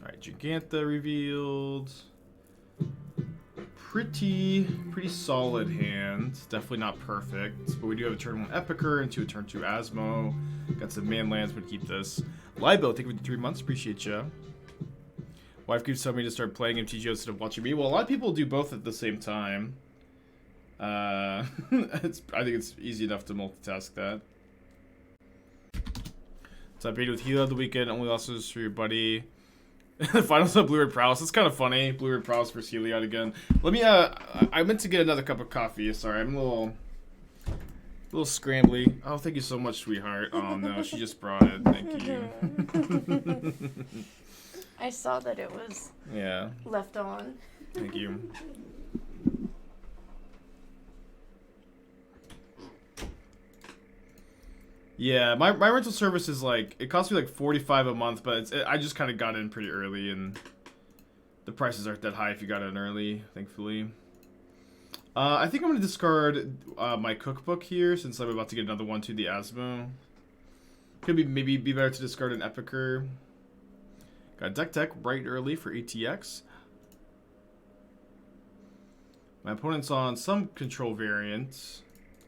Alright, Gigantha revealed. Pretty solid hand. Definitely not perfect, but we do have a turn 1 Epicure into a turn 2 Asmo. Got some man lands, but keep this. Libo, thank you for the 3 months. Appreciate ya. Wife keeps telling me to start playing MTGO instead of watching me. Well, a lot of people do both at the same time. I think it's easy enough to multitask that. So I beat with Hela the weekend. Only losses for your buddy. Finals of Blue Red Prowess. It's kind of funny. Blue Red Prowess versus Heliod again. Let me, I meant to get another cup of coffee. Sorry, I'm a little scrambly. Oh, thank you so much, sweetheart. Oh, no, she just brought it. Thank you. I saw that it was left on. Thank you. Yeah, my rental service is like, it costs me like $45 a month, but I just kind of got in pretty early, and the prices aren't that high if you got in early, thankfully. I think I'm going to discard my cookbook here, since I'm about to get another one to the Asmo. Could maybe be better to discard an Epicure. Got deck tech right early for ATX. My opponent's on some control variant,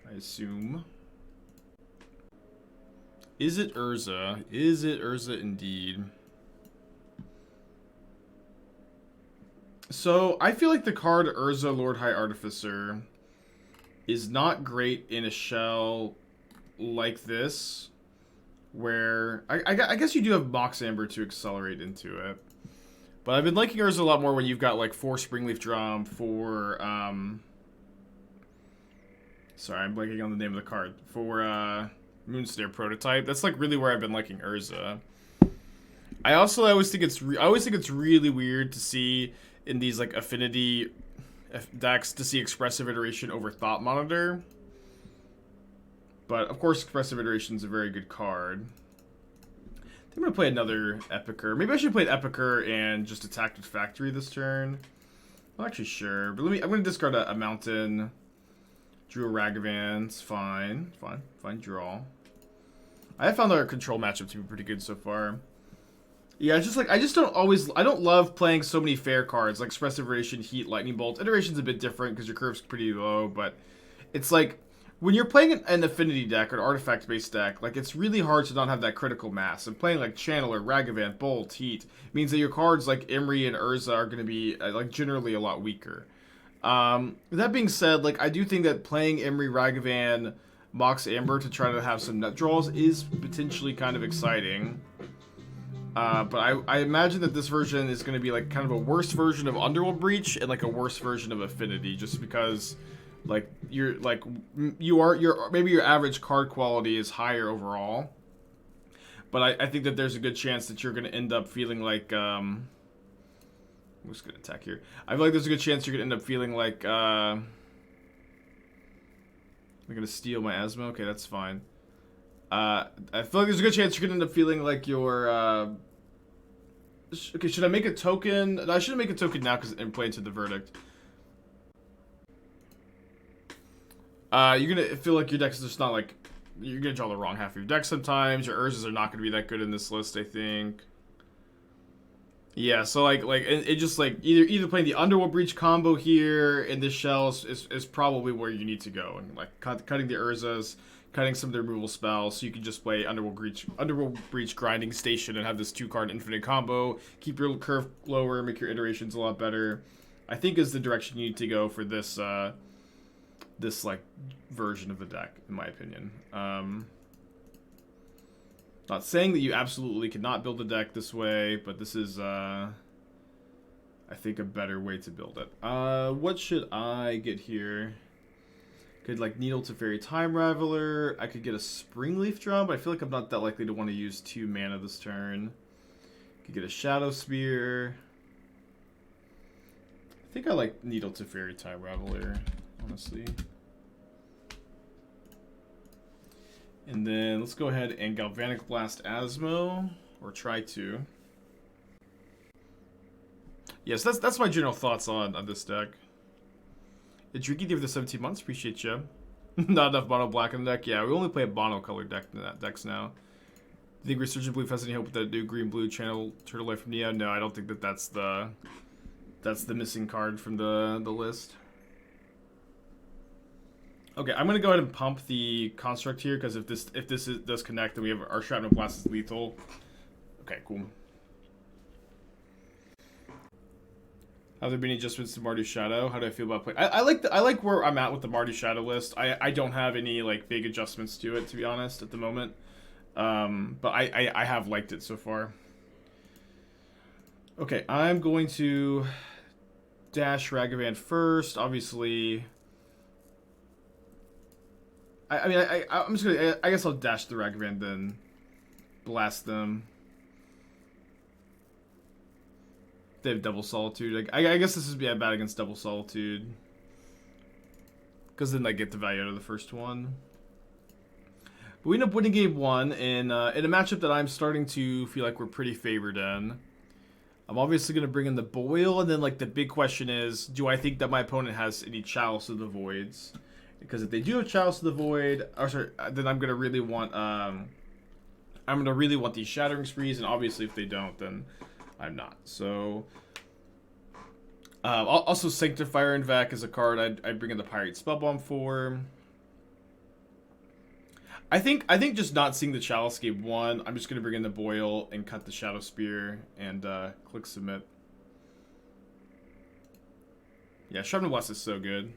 I assume. Is it Urza? Is it Urza indeed? So, I feel like the card Urza Lord High Artificer is not great in a shell like this, where I guess you do have Mox Amber to accelerate into it. But I've been liking Urza a lot more when you've got like 4 Springleaf Drum, 4 sorry, I'm blanking on the name of the card. For Moonstare prototype. That's like really where I've been liking Urza. I always think it's really weird to see in these like affinity decks to see Expressive Iteration over Thought Monitor. But of course Expressive Iteration is a very good card. I think I'm gonna play another Epicure. Maybe I should play an Epicure and just attack with Factory this turn. I'm not actually sure, but I'm gonna discard a Mountain. Drew a Ragavan. It's fine. Fine draw. I have found our control matchup to be pretty good so far. Yeah, it's just like, I don't love playing so many fair cards, like Expressive Iteration, Heat, Lightning Bolt. Iteration's a bit different because your curve's pretty low, but it's like, when you're playing an affinity deck or an artifact-based deck, like, it's really hard to not have that critical mass. And playing like Channeler, Ragavan, Bolt, Heat, means that your cards like Imri and Urza are going to be, like, generally a lot weaker. That being said, like, I do think that playing Imri, Ragavan, Mox Amber to try to have some net draws is potentially kind of exciting. But I imagine that this version is going to be like kind of a worse version of Underworld Breach and like a worse version of Affinity, just because like maybe your average card quality is higher overall. But I think that there's a good chance that you're going to end up feeling like I'm just going to attack here. I feel like there's a good chance you're going to end up feeling like I'm gonna steal my Asmo. Okay, that's fine. I feel like there's a good chance you're gonna end up feeling like you're. Okay, should I make a token? No, I shouldn't make a token now because I'm playing to the verdict. You're gonna feel like your deck is just not like. You're gonna draw the wrong half of your deck sometimes. Your Urzas are not gonna be that good in this list, I think. Yeah, so like it just like either playing the Underworld Breach combo here in this shell is probably where you need to go, and like cutting the Urzas, cutting some of the removal spells, so you can just play Underworld Breach Grinding Station and have this 2-card infinite combo, keep your curve lower, make your iterations a lot better. I think is the direction you need to go for this this like version of the deck, in my opinion. Not saying that you absolutely cannot build a deck this way, but this is, I think, a better way to build it. What should I get here? Could, like, Needle to Fairy Time Raveler. I could get a Springleaf Drum, but I feel like I'm not that likely to want to use 2 mana this turn. Could get a Shadowspear. I think I like Needle to Fairy Time Raveler, honestly. And then let's go ahead and Galvanic Blast Asmo, or try to. Yes, that's my general thoughts on this deck. Drinky, give the 17 months, appreciate you. Not enough mono black in the deck. Yeah, we only play a mono colored decks now. you think Resurgent Blue has any hope with that new green-blue channel Turtle Life from Neo? No, I don't think that's the missing card from the list. Okay, I'm gonna go ahead and pump the construct here because if this does connect, then we have our Shrapnel Blast is lethal. Okay, cool. Have there been any adjustments to Mardu Shadow? How do I feel about playing? I like where I'm at with the Mardu Shadow list. I don't have any like big adjustments to it, to be honest, at the moment. But I have liked it so far. Okay, I'm going to dash Ragavan first. Obviously, I'm just gonna. I guess I'll dash the Ragavan, then blast them. They have Double Solitude. I guess this is bad against Double Solitude, because then I get the value out of the first one. But we end up winning game 1 in a matchup that I'm starting to feel like we're pretty favored in. I'm obviously going to bring in the Boil, and then like the big question is, do I think that my opponent has any Chalice of the Voids? Because if they do have Chalice of the Void, then I'm going to really want these Shattering Sprees, and obviously if they don't, then I'm not. So also Sanctifier and Vac is a card I'd bring in the Pyrite Spellbomb for. I think just not seeing the Chalice game 1, I'm just gonna bring in the Boil and cut the Shadowspear and click submit. Yeah, Shrapnel Blast is so good.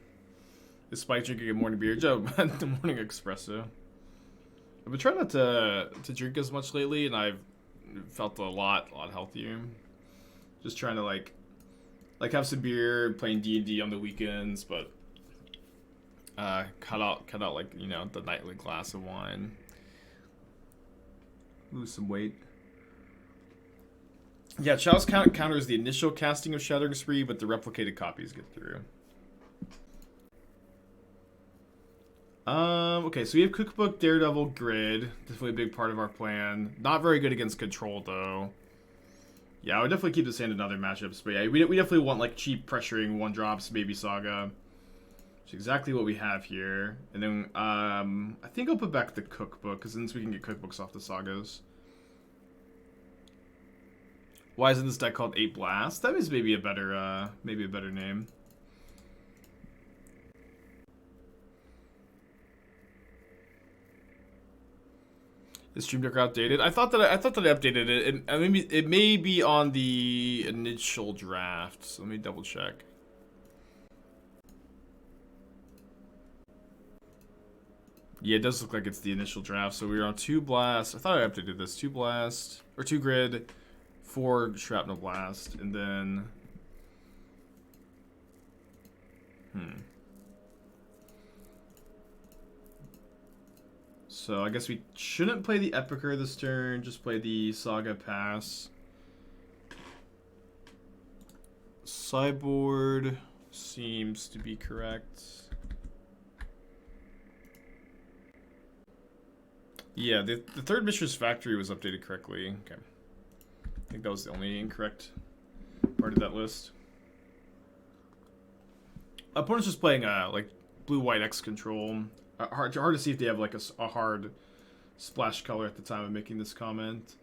Despite drinking a morning beer, Joe, the morning espresso. I've been trying not to drink as much lately, and I've felt a lot healthier. Just trying to like have some beer, playing D&D on the weekends, but cut out like, you know, the nightly glass of wine. Lose some weight. Yeah, Chalice counters the initial casting of Shattering Spree, but the replicated copies get through. Okay, so we have Cookbook, Daredevil, Grid. Definitely a big part of our plan. Not very good against Control, though. Yeah, I would definitely keep this hand in other matchups. But yeah, we definitely want, like, cheap pressuring 1-drops, maybe Saga. Which is exactly what we have here. And then, I think I'll put back the Cookbook, because then we can get Cookbooks off the Sagas. Why isn't this deck called 8 Blast? That is maybe a better name. Is Stream Deck outdated? I thought that I updated it. I mean, it may be on the initial draft. So let me double check. Yeah, it does look like it's the initial draft. So we were on 2 Blast. I thought I updated this. 2 Blast or 2 Grid, 4 Shrapnel Blast, and then So I guess we shouldn't play the Epicure this turn, just play the Saga Pass. Sideboard seems to be correct. Yeah, the third Mishra's Factory was updated correctly. Okay. I think that was the only incorrect part of that list. Opponent's just playing like blue-white X control. Hard to see if they have like a hard splash color at the time of making this comment.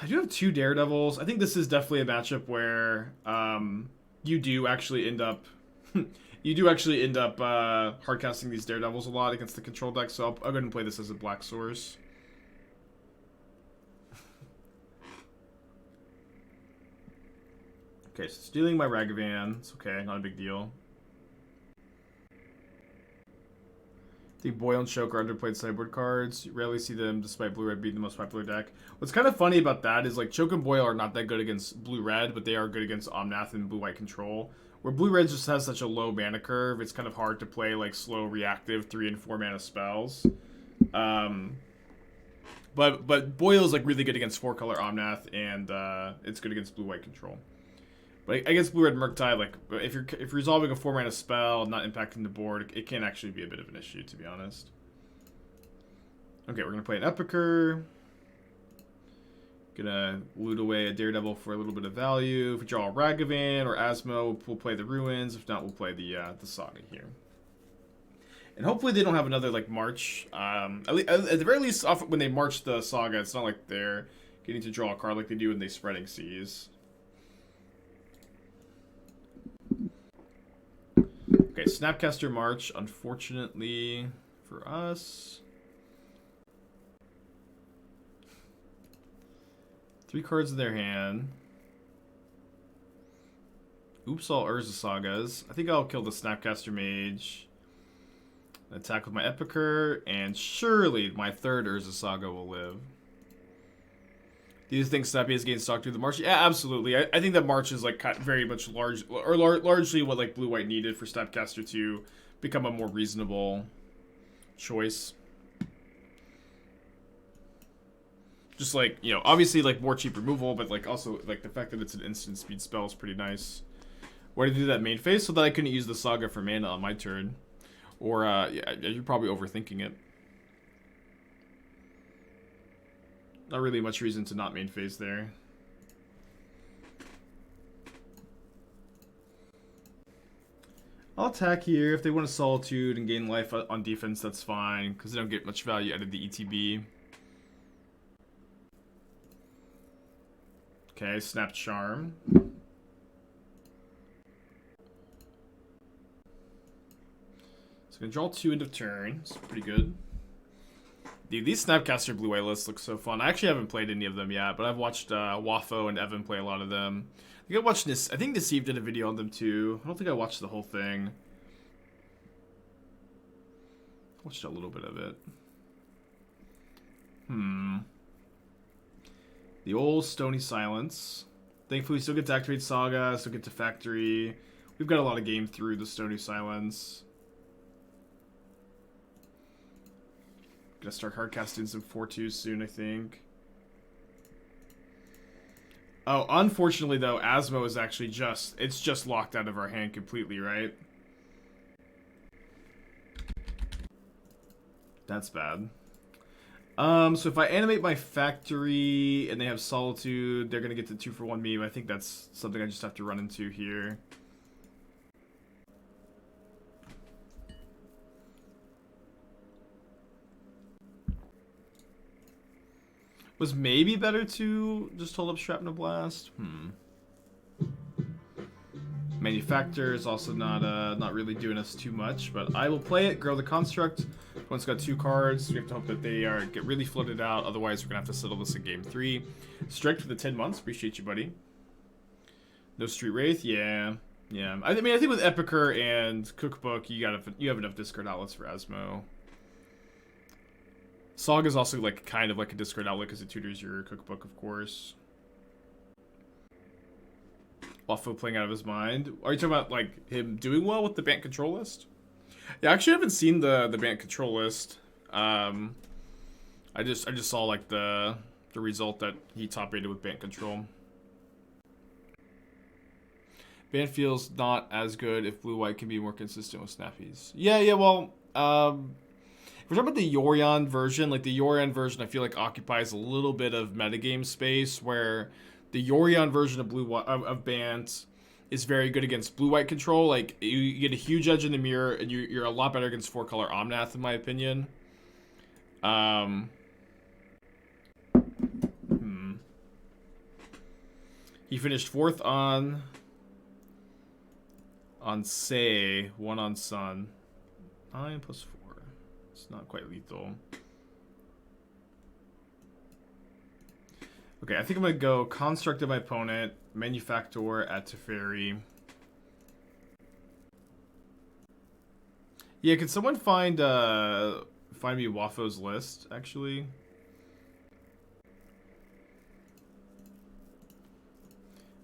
I do have 2 Daredevils. I think this is definitely a matchup where you do actually end up hardcasting these Daredevils a lot against the control deck. So I'll go ahead and play this as a black source. Okay, so stealing my Ragavan. It's okay, not a big deal. I think Boil and Choke are underplayed sideboard cards. You rarely see them, despite Blue-Red being the most popular deck. What's kind of funny about that is, like, Choke and Boil are not that good against Blue-Red, but they are good against Omnath and Blue-White Control. Where Blue-Red just has such a low mana curve, it's kind of hard to play, like, slow, reactive 3 and 4 mana spells. But Boil is, like, really good against 4-color Omnath, and it's good against Blue-White Control. But I guess Blue-Red Murktide, like, if you're resolving a 4-mana spell, not impacting the board, it can actually be a bit of an issue, to be honest. Okay, we're going to play an Epicure. Gonna loot away a Daredevil for a little bit of value. If we draw a Ragavan or Asmo, we'll play the Ruins. If not, we'll play the Saga here. And hopefully they don't have another, like, March. At the very least, when they march the Saga, it's not like they're getting to draw a card like they do when they Spreading Seas. Okay, Snapcaster March, unfortunately for us. 3 cards in their hand. Oops, all Urza Sagas. I think I'll kill the Snapcaster Mage. Attack with my Epicure, and surely my 3rd Urza Saga will live. Do you think Snappy has gained stock through the March? Yeah, absolutely. I think that March is like very much largely what like Blue-White needed for Snapcaster to become a more reasonable choice. Just like, you know, obviously like more cheap removal, but like also like the fact that it's an instant speed spell is pretty nice. Why did I do that main phase? So that I couldn't use the Saga for mana on my turn. Or, yeah, you're probably overthinking it. Not really much reason to not main phase there. I'll attack here. If they want a Solitude and gain life on defense, that's fine. Because they don't get much value out of the ETB. Okay, Snap Charm. So I'm going to draw 2 end of turn. It's pretty good. Dude, these Snapcaster Blue-White lists look so fun. I actually haven't played any of them yet, but I've watched Wafo and Evan play a lot of them. I think I watched this. I think Deceived did a video on them too. I don't think I watched the whole thing. I watched a little bit of it. The old Stony Silence. Thankfully, we still get to activate Saga, still get to Factory. We've got a lot of game through the Stony Silence. Gonna start hardcasting some 4-2s soon, I think. Oh, unfortunately though, Asmo is actually it's just locked out of our hand completely, right? That's bad. So if I animate my Factory and they have Solitude, they're gonna get the 2-for-1 meme. I think that's something I just have to run into here. Was maybe better to just hold up Shrapnel Blast. Manufactor is also not really doing us too much, but I will play it. Grow the Construct. One's got 2 cards. We have to hope that they get really flooded out. Otherwise, we're gonna have to settle this in game 3. Strike for the 10 months. Appreciate you, buddy. No Street Wraith. Yeah. I mean, I think with Epicure and Cookbook, you have enough discard outlets for Asmo. Saga is also like kind of like a discard outlet because it tutors your Cookbook, of course. Waffo playing out of his mind. Are you talking about like him doing well with the Bant control list? Yeah, I actually haven't seen the Bant control list. I just saw like the result that he top rated with Bant control. Bant feels not as good if Blue-White can be more consistent with Snappies. Yeah, well, if we're talking about the Yorion version, like the Yorion version I feel like occupies a little bit of metagame space where the Yorion version of Bant is very good against Blue-White control. Like, you get a huge edge in the mirror, and you're a lot better against 4-color Omnath, in my opinion. He finished 4th on Say, 1 on Sun. 9 plus 4. It's not quite lethal. Okay, I think I'm going to go Construct of my opponent, Manufactor at Teferi. Yeah, could someone find me Wafo's list, actually?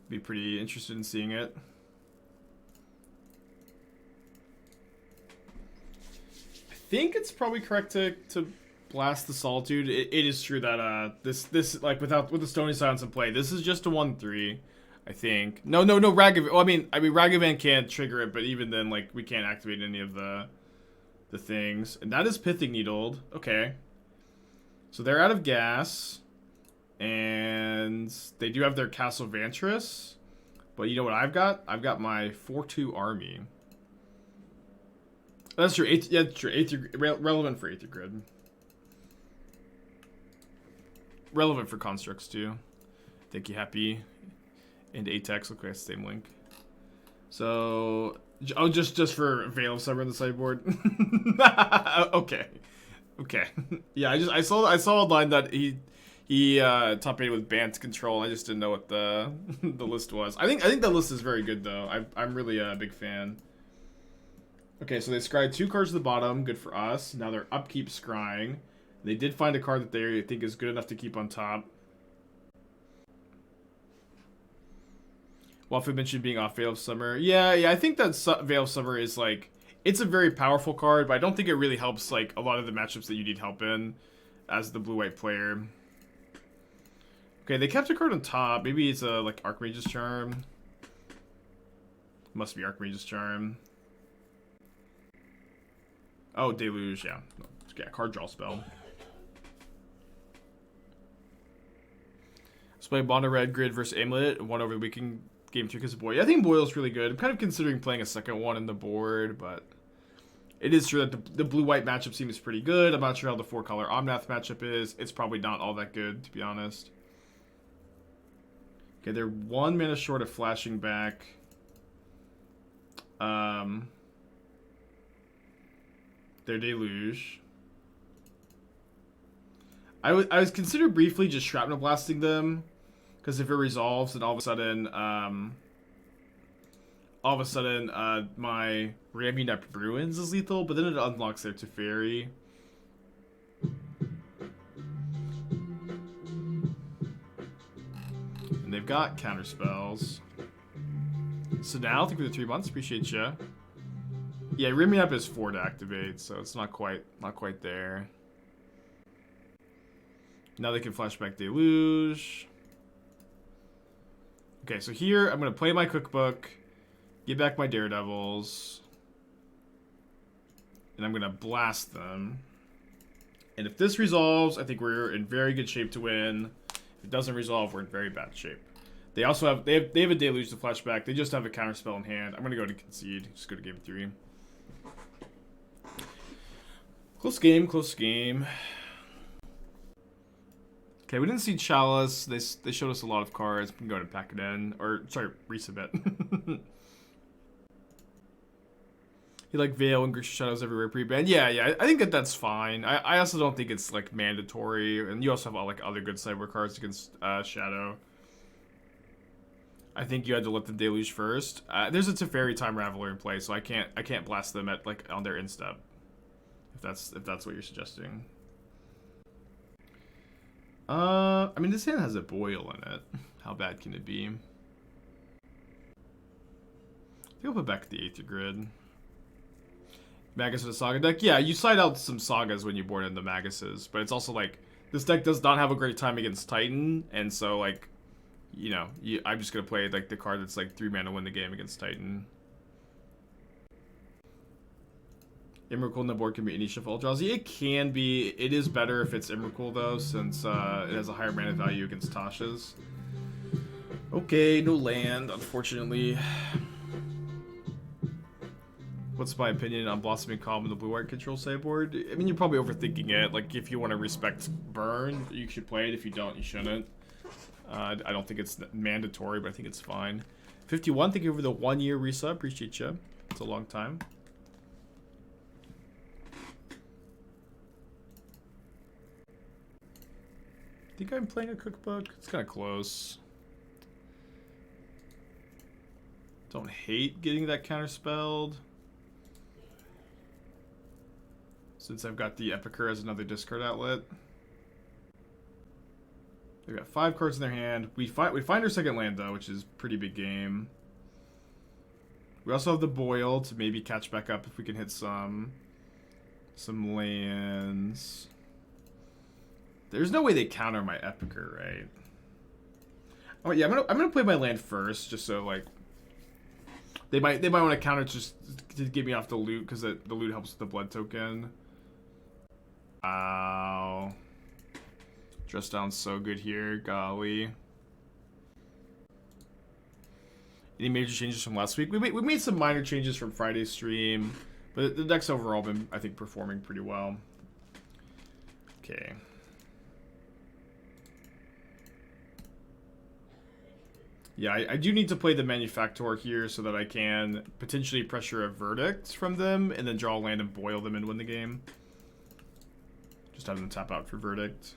Be pretty interested in seeing it. I think it's probably correct to blast the Solitude. It is true that this like with the Stony Silence in play, this is just a 1/3, I think. No, Ragavan. Well, I mean Ragavan can't trigger it, but even then, like, we can't activate any of the things. And that is Pithing Needled. Okay. So they're out of gas, and they do have their Castle Vantress. But you know what I've got? I've got my 4/2 army. That's true. Yeah, true. Relevant for Aether Grid. Relevant for constructs too. Thank you, Happy. And Atex. Okay, same link. So, oh, just for Veil of Summer in the sideboard. Okay. Okay. Yeah, I saw online that he top 8 with Bant Control. I just didn't know what the the list was. I think the list is very good though. I'm really a big fan. Okay, so they scryed 2 cards to the bottom. Good for us. Now they're upkeep scrying. They did find a card that they think is good enough to keep on top. Wafu mentioned being off Veil of Summer. Yeah, I think that Veil of Summer is like, it's a very powerful card, but I don't think it really helps like a lot of the matchups that you need help in as the blue-white player. Okay, they kept a card on top. Maybe it's a like Archmage's Charm. Must be Archmage's Charm. Oh, Deluge, yeah. Yeah, card draw spell. Let's play Mono Red Grid versus Amulet. One over the weekend game 3 because of Boyle. I think Boyle's really good. I'm kind of considering playing a second one in the board, but it is true that the blue-white matchup seems pretty good. I'm not sure how the 4-color Omnath matchup is. It's probably not all that good, to be honest. Okay, they're 1 mana short of flashing back. Their Deluge. I was considered briefly just Shrapnel Blasting them, because if it resolves, then all of a sudden my Ramunap Ruins is lethal, but then it unlocks their Teferi. And they've got counter spells. So now, thank you for the 3 months. Appreciate ya. Yeah, Ramunap is 4 to activate, so it's not quite there. Now they can flashback Deluge. Okay, so here I'm gonna play my cookbook, get back my Daredevils, and I'm gonna blast them. And if this resolves, I think we're in very good shape to win. If it doesn't resolve, we're in very bad shape. They also have they have a Deluge to flashback. They just have a counter spell in hand. I'm gonna go to concede. Just go to game 3. Close game, close game. Okay, we didn't see Chalice. They showed us a lot of cards. We can go ahead and pack it in. Or, sorry, resubmit. You like Veil and Grecian Shadows everywhere pre-ban? Yeah, I think that's fine. I also don't think it's, like, mandatory. And you also have, like, other good sideboard cards against Shadow. I think you had to let them Deluge first. There's a Teferi Time Raveler in play, so I can't blast them at, like, on their instep. If that's what you're suggesting. I mean, this hand has a Boil in it. How bad can it be? I think I'll put back the Aether Grid. Magus for the Saga deck? Yeah, you side out some Sagas when you board in the Maguses, but it's also like, this deck does not have a great time against Titan, and so, like, you know, I'm just gonna play, like, the card that's, like, 3 mana win the game against Titan. Emrakul on the board can be any shuffle Eldrazi. It can be. It is better if it's Emrakul, though, since it has a higher mana value against Tasha's. Okay, no land, unfortunately. What's my opinion on Blossoming Calm and the blue-white control sideboard? I mean, you're probably overthinking it. Like, if you want to respect Burn, you should play it. If you don't, you shouldn't. I don't think it's mandatory, but I think it's fine. 51, thank you for the 1-year resub. Appreciate you. It's a long time. I think I'm playing a cookbook. It's kind of close. Don't hate getting that counterspelled. Since I've got the Epicure as another discard outlet. They've got 5 cards in their hand. We find our second land, though, which is pretty big game. We also have the Boil to maybe catch back up if we can hit some lands. There's no way they counter my Epicure, right? Oh yeah, I'm gonna play my land first, just so like they might want to counter just to get me off the loot because the loot helps with the blood token. Ow! Dress down so good here, golly. Any major changes from last week? We made some minor changes from Friday's stream. But the deck's overall been, I think, performing pretty well. Okay. Yeah, I do need to play the Manufactor here so that I can potentially pressure a Verdict from them and then draw a land and boil them and win the game. Just have them tap out for Verdict.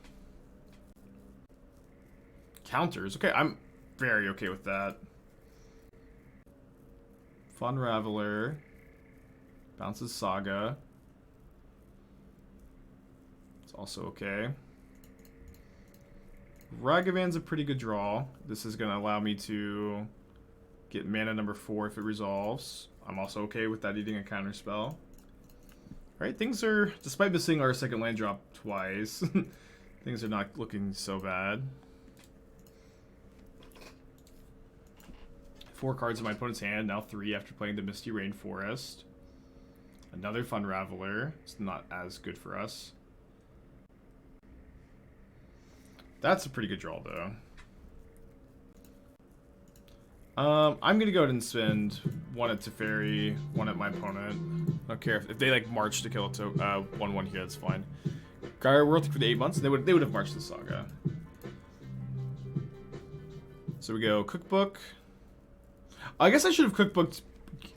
Counters. Okay, I'm very okay with that. Fun Raveler. Bounces Saga. It's also okay. Ragavan's a pretty good draw. This is going to allow me to get mana number 4 if it resolves. I'm also okay with that eating a counter spell. Alright, things are, despite missing our second land drop twice, things are not looking so bad. 4 cards in my opponent's hand, now 3 after playing the Misty Rainforest. Another Fun Raveler. It's not as good for us. That's a pretty good draw, though. I'm gonna go ahead and spend 1 at Teferi, 1 at my opponent. I don't care if they like march to kill a 1/1 here. That's fine. Ghirapur for the 8 months. They would have marched the Saga. So we go Cookbook. I guess I should have Cookbooked.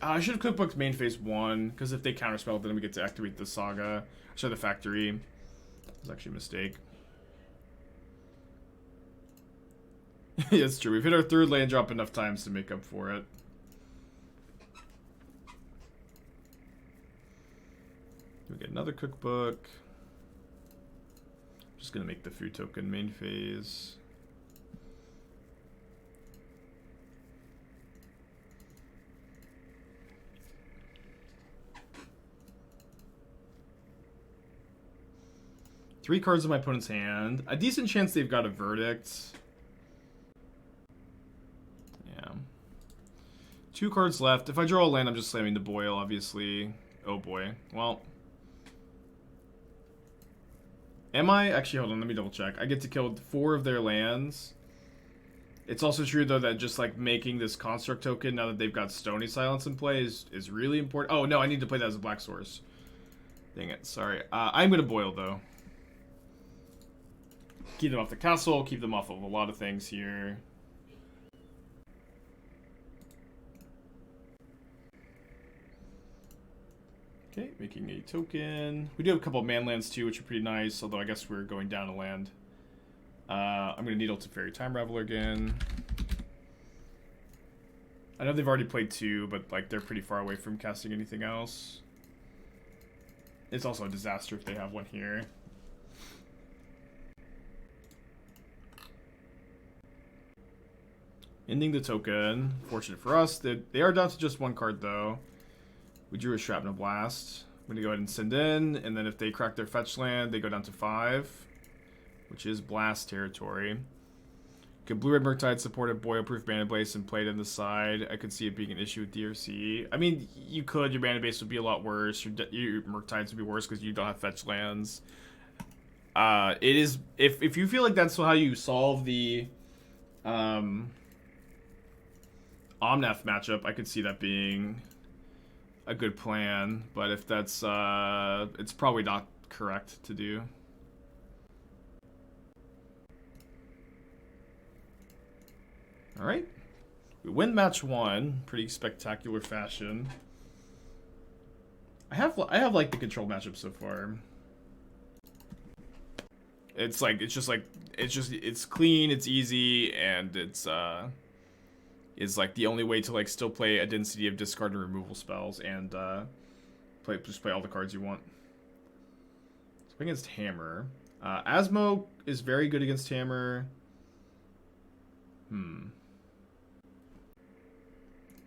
I should have Cookbooked main phase 1 because if they counterspell, then we get to activate the Saga. Sorry, the Factory. It was actually a mistake. Yeah, it's true. We've hit our 3rd land drop enough times to make up for it. We get another Cookbook. Just gonna make the food token main phase. Three cards in my opponent's hand. A decent chance they've got a Verdict. 2 cards left. If I draw a land, I'm just slamming the boil, obviously. Oh boy. Well. Am I? Actually, hold on. Let me double check. I get to kill 4 of their lands. It's also true, though, that just like making this construct token, now that they've got Stony Silence in play, is really important. Oh, no. I need to play that as a black source. Dang it. Sorry. I'm going to boil, though. Keep them off the castle. Keep them off of a lot of things here. Okay, making a token. We do have a couple of man lands too, which are pretty nice, although I guess we're going down a land. I'm going to Needle Teferi Time Raveler again. I know they've already played 2, but like they're pretty far away from casting anything else. It's also a disaster if they have one here. Ending the token. Fortunate for us. They are down to just 1 card though. We drew a Shrapnel Blast. I'm going to go ahead and send in, and then if they crack their fetch land, they go down to 5, which is Blast territory. Could Blue-Red Murktide support a boil-proof mana base and play it in the side? I could see it being an issue with DRC. I mean, you could. Your mana base would be a lot worse. Your Murktides would be worse because you don't have fetch lands. It is... If you feel like that's how you solve the... Omnath matchup, I could see that being a good plan, but if that's it's probably not correct to do. All right, we win match 1, pretty spectacular fashion. I have like the control matchup so far. It's clean, it's easy, and it's is like the only way to like still play a density of discard and removal spells and just play all the cards you want. So against Hammer. Asmo is very good against Hammer.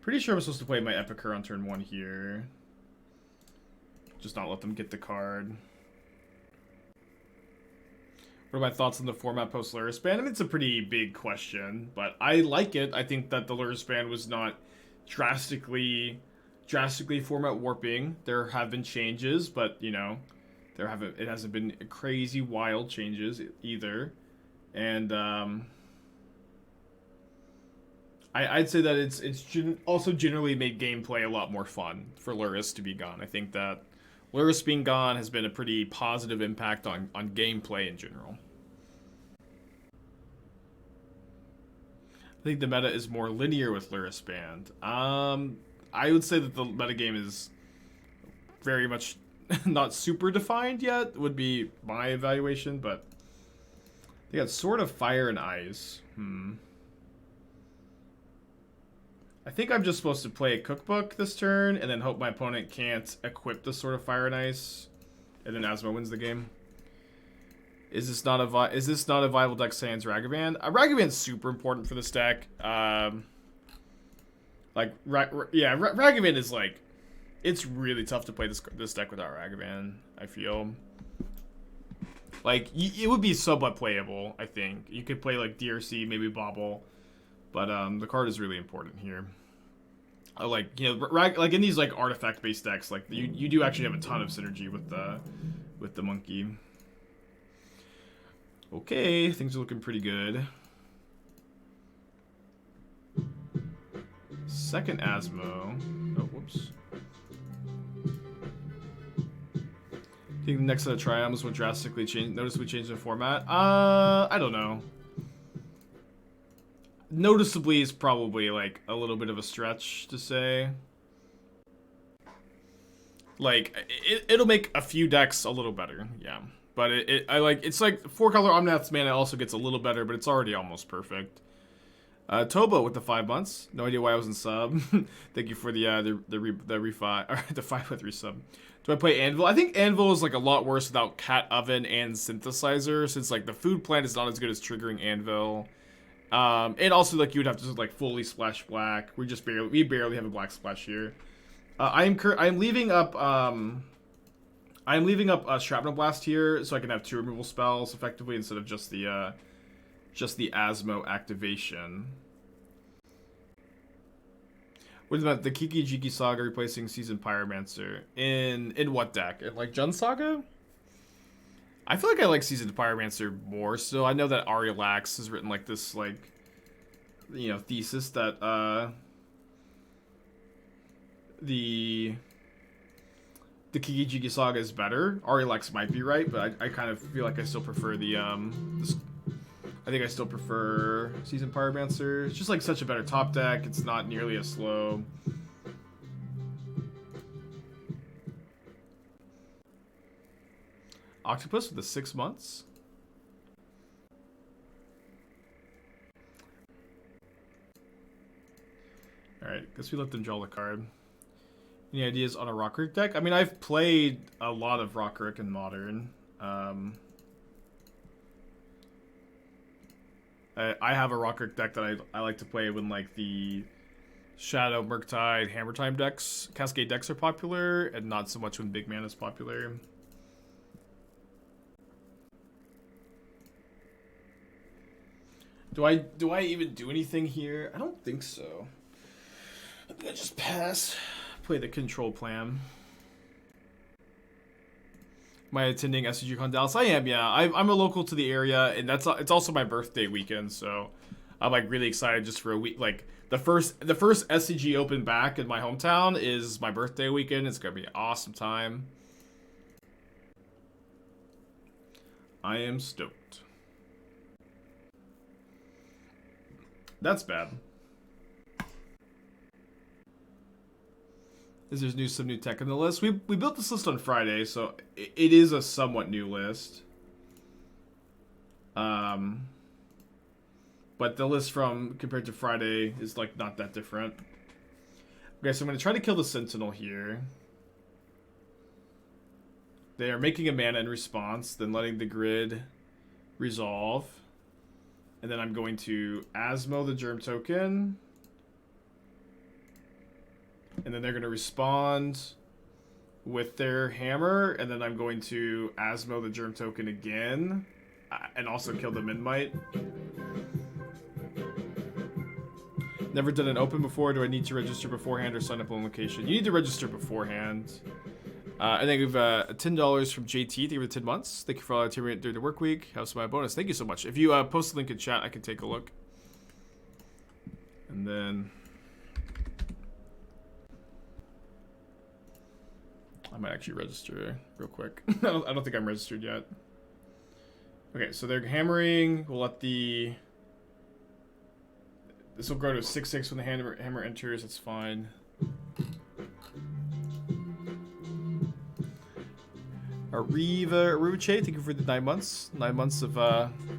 Pretty sure I'm supposed to play my Epicure on turn 1 here. Just not let them get the card. What are my thoughts on the format post Lurispan? I mean, it's a pretty big question, but I like it. I think that the Lurispan was not drastically format warping. There have been changes, but you know, it hasn't been crazy wild changes either. And I'd say that it's also generally made gameplay a lot more fun for Lurrus to be gone. I think that Lurrus being gone has been a pretty positive impact on gameplay in general. I think the meta is more linear with Lurrus banned. I would say that the metagame is very much not super defined yet, would be my evaluation, but they got Sword of Fire and Ice. I think I'm just supposed to play a Cookbook this turn, and then hope my opponent can't equip the Sword of Fire and Ice, and then Asmo wins the game. Is this not a viable deck sans Ragavan? Ragavan's super important for this deck. Ragavan is like, it's really tough to play this deck without Ragavan, I feel. Like, it would be somewhat playable, I think. You could play, like, DRC, maybe Bobble. But, the card is really important here. Like, you know, like, in these, like, artifact-based decks, like, you do actually have a ton of synergy with the monkey. Okay, things are looking pretty good. Second Asmo. Oh, whoops. I think the next set of Triumphs will drastically change. Noticeably change the format. I don't know. Noticeably is probably like a little bit of a stretch to say. Like it'll make a few decks a little better, yeah. But it's like 4-color Omnath's mana also gets a little better, but it's already almost perfect. Toba with the 5 months. No idea why I was in sub. Thank you for the refi or the 5 with resub. Do I play Anvil? I think Anvil is like a lot worse without Cat Oven and Synthesizer, since like the food plant is not as good as triggering Anvil. And also like you would have to like fully splash black. We barely have a black splash here. I'm leaving up Shrapnel Blast here so I can have 2 removal spells effectively instead of just the Asmo activation. What about the Kiki Jiki Saga replacing Seasoned Pyromancer? In what deck? In like Jund Saga? I feel like I like Seasoned Pyromancer more still. I know that Ari Lax has written like this like, you know, thesis that the Kiki Jiki Saga is better. Ari Lax might be right, but I kind of feel like I still prefer the I think I still prefer Seasoned Pyromancer. It's just like such a better top deck. It's not nearly as slow. Octopus with the 6 months. Alright, guess we let them draw the card. Any ideas on a Rockrick deck? I mean, I've played a lot of Rockrick in Modern. I have a Rockrick deck that I like to play when like the Shadow, Murktide, Hammer Time decks, Cascade decks are popular, and not so much when Big Man is popular. Do I even do anything here? I don't think so. I think I just pass. Play the control plan. Am I attending SCG Con Dallas? I am, yeah. I'm a local to the area, and it's also my birthday weekend, so I'm like really excited just for a week. Like the first SCG Open back in my hometown is my birthday weekend. It's gonna be an awesome time. I am stoked. That's bad. There's some new tech in the list. We built this list on Friday, so it is a somewhat new list. But the list compared to Friday is like not that different. Okay, so I'm gonna try to kill the Sentinel here. They are making a mana in response, then letting the grid resolve. And then I'm going to Asmo the Germ token. And then they're going to respond with their hammer. And then I'm going to Asmo the Germ token again. And also kill the Minmite. Never done an open before. Do I need to register beforehand or sign up on location? You need to register beforehand. I think we've $10 from JT. Thank you for the 10 months. Thank you for all the during the work week. Have some bonus. Thank you so much. If you post the link in chat, I can take a look. And then I might actually register real quick. I don't think I'm registered yet. Okay, so they're hammering. We'll let the... This will go to 6/6 when the hammer enters. That's fine. Aruche, thank you for the 9 months. 9 months of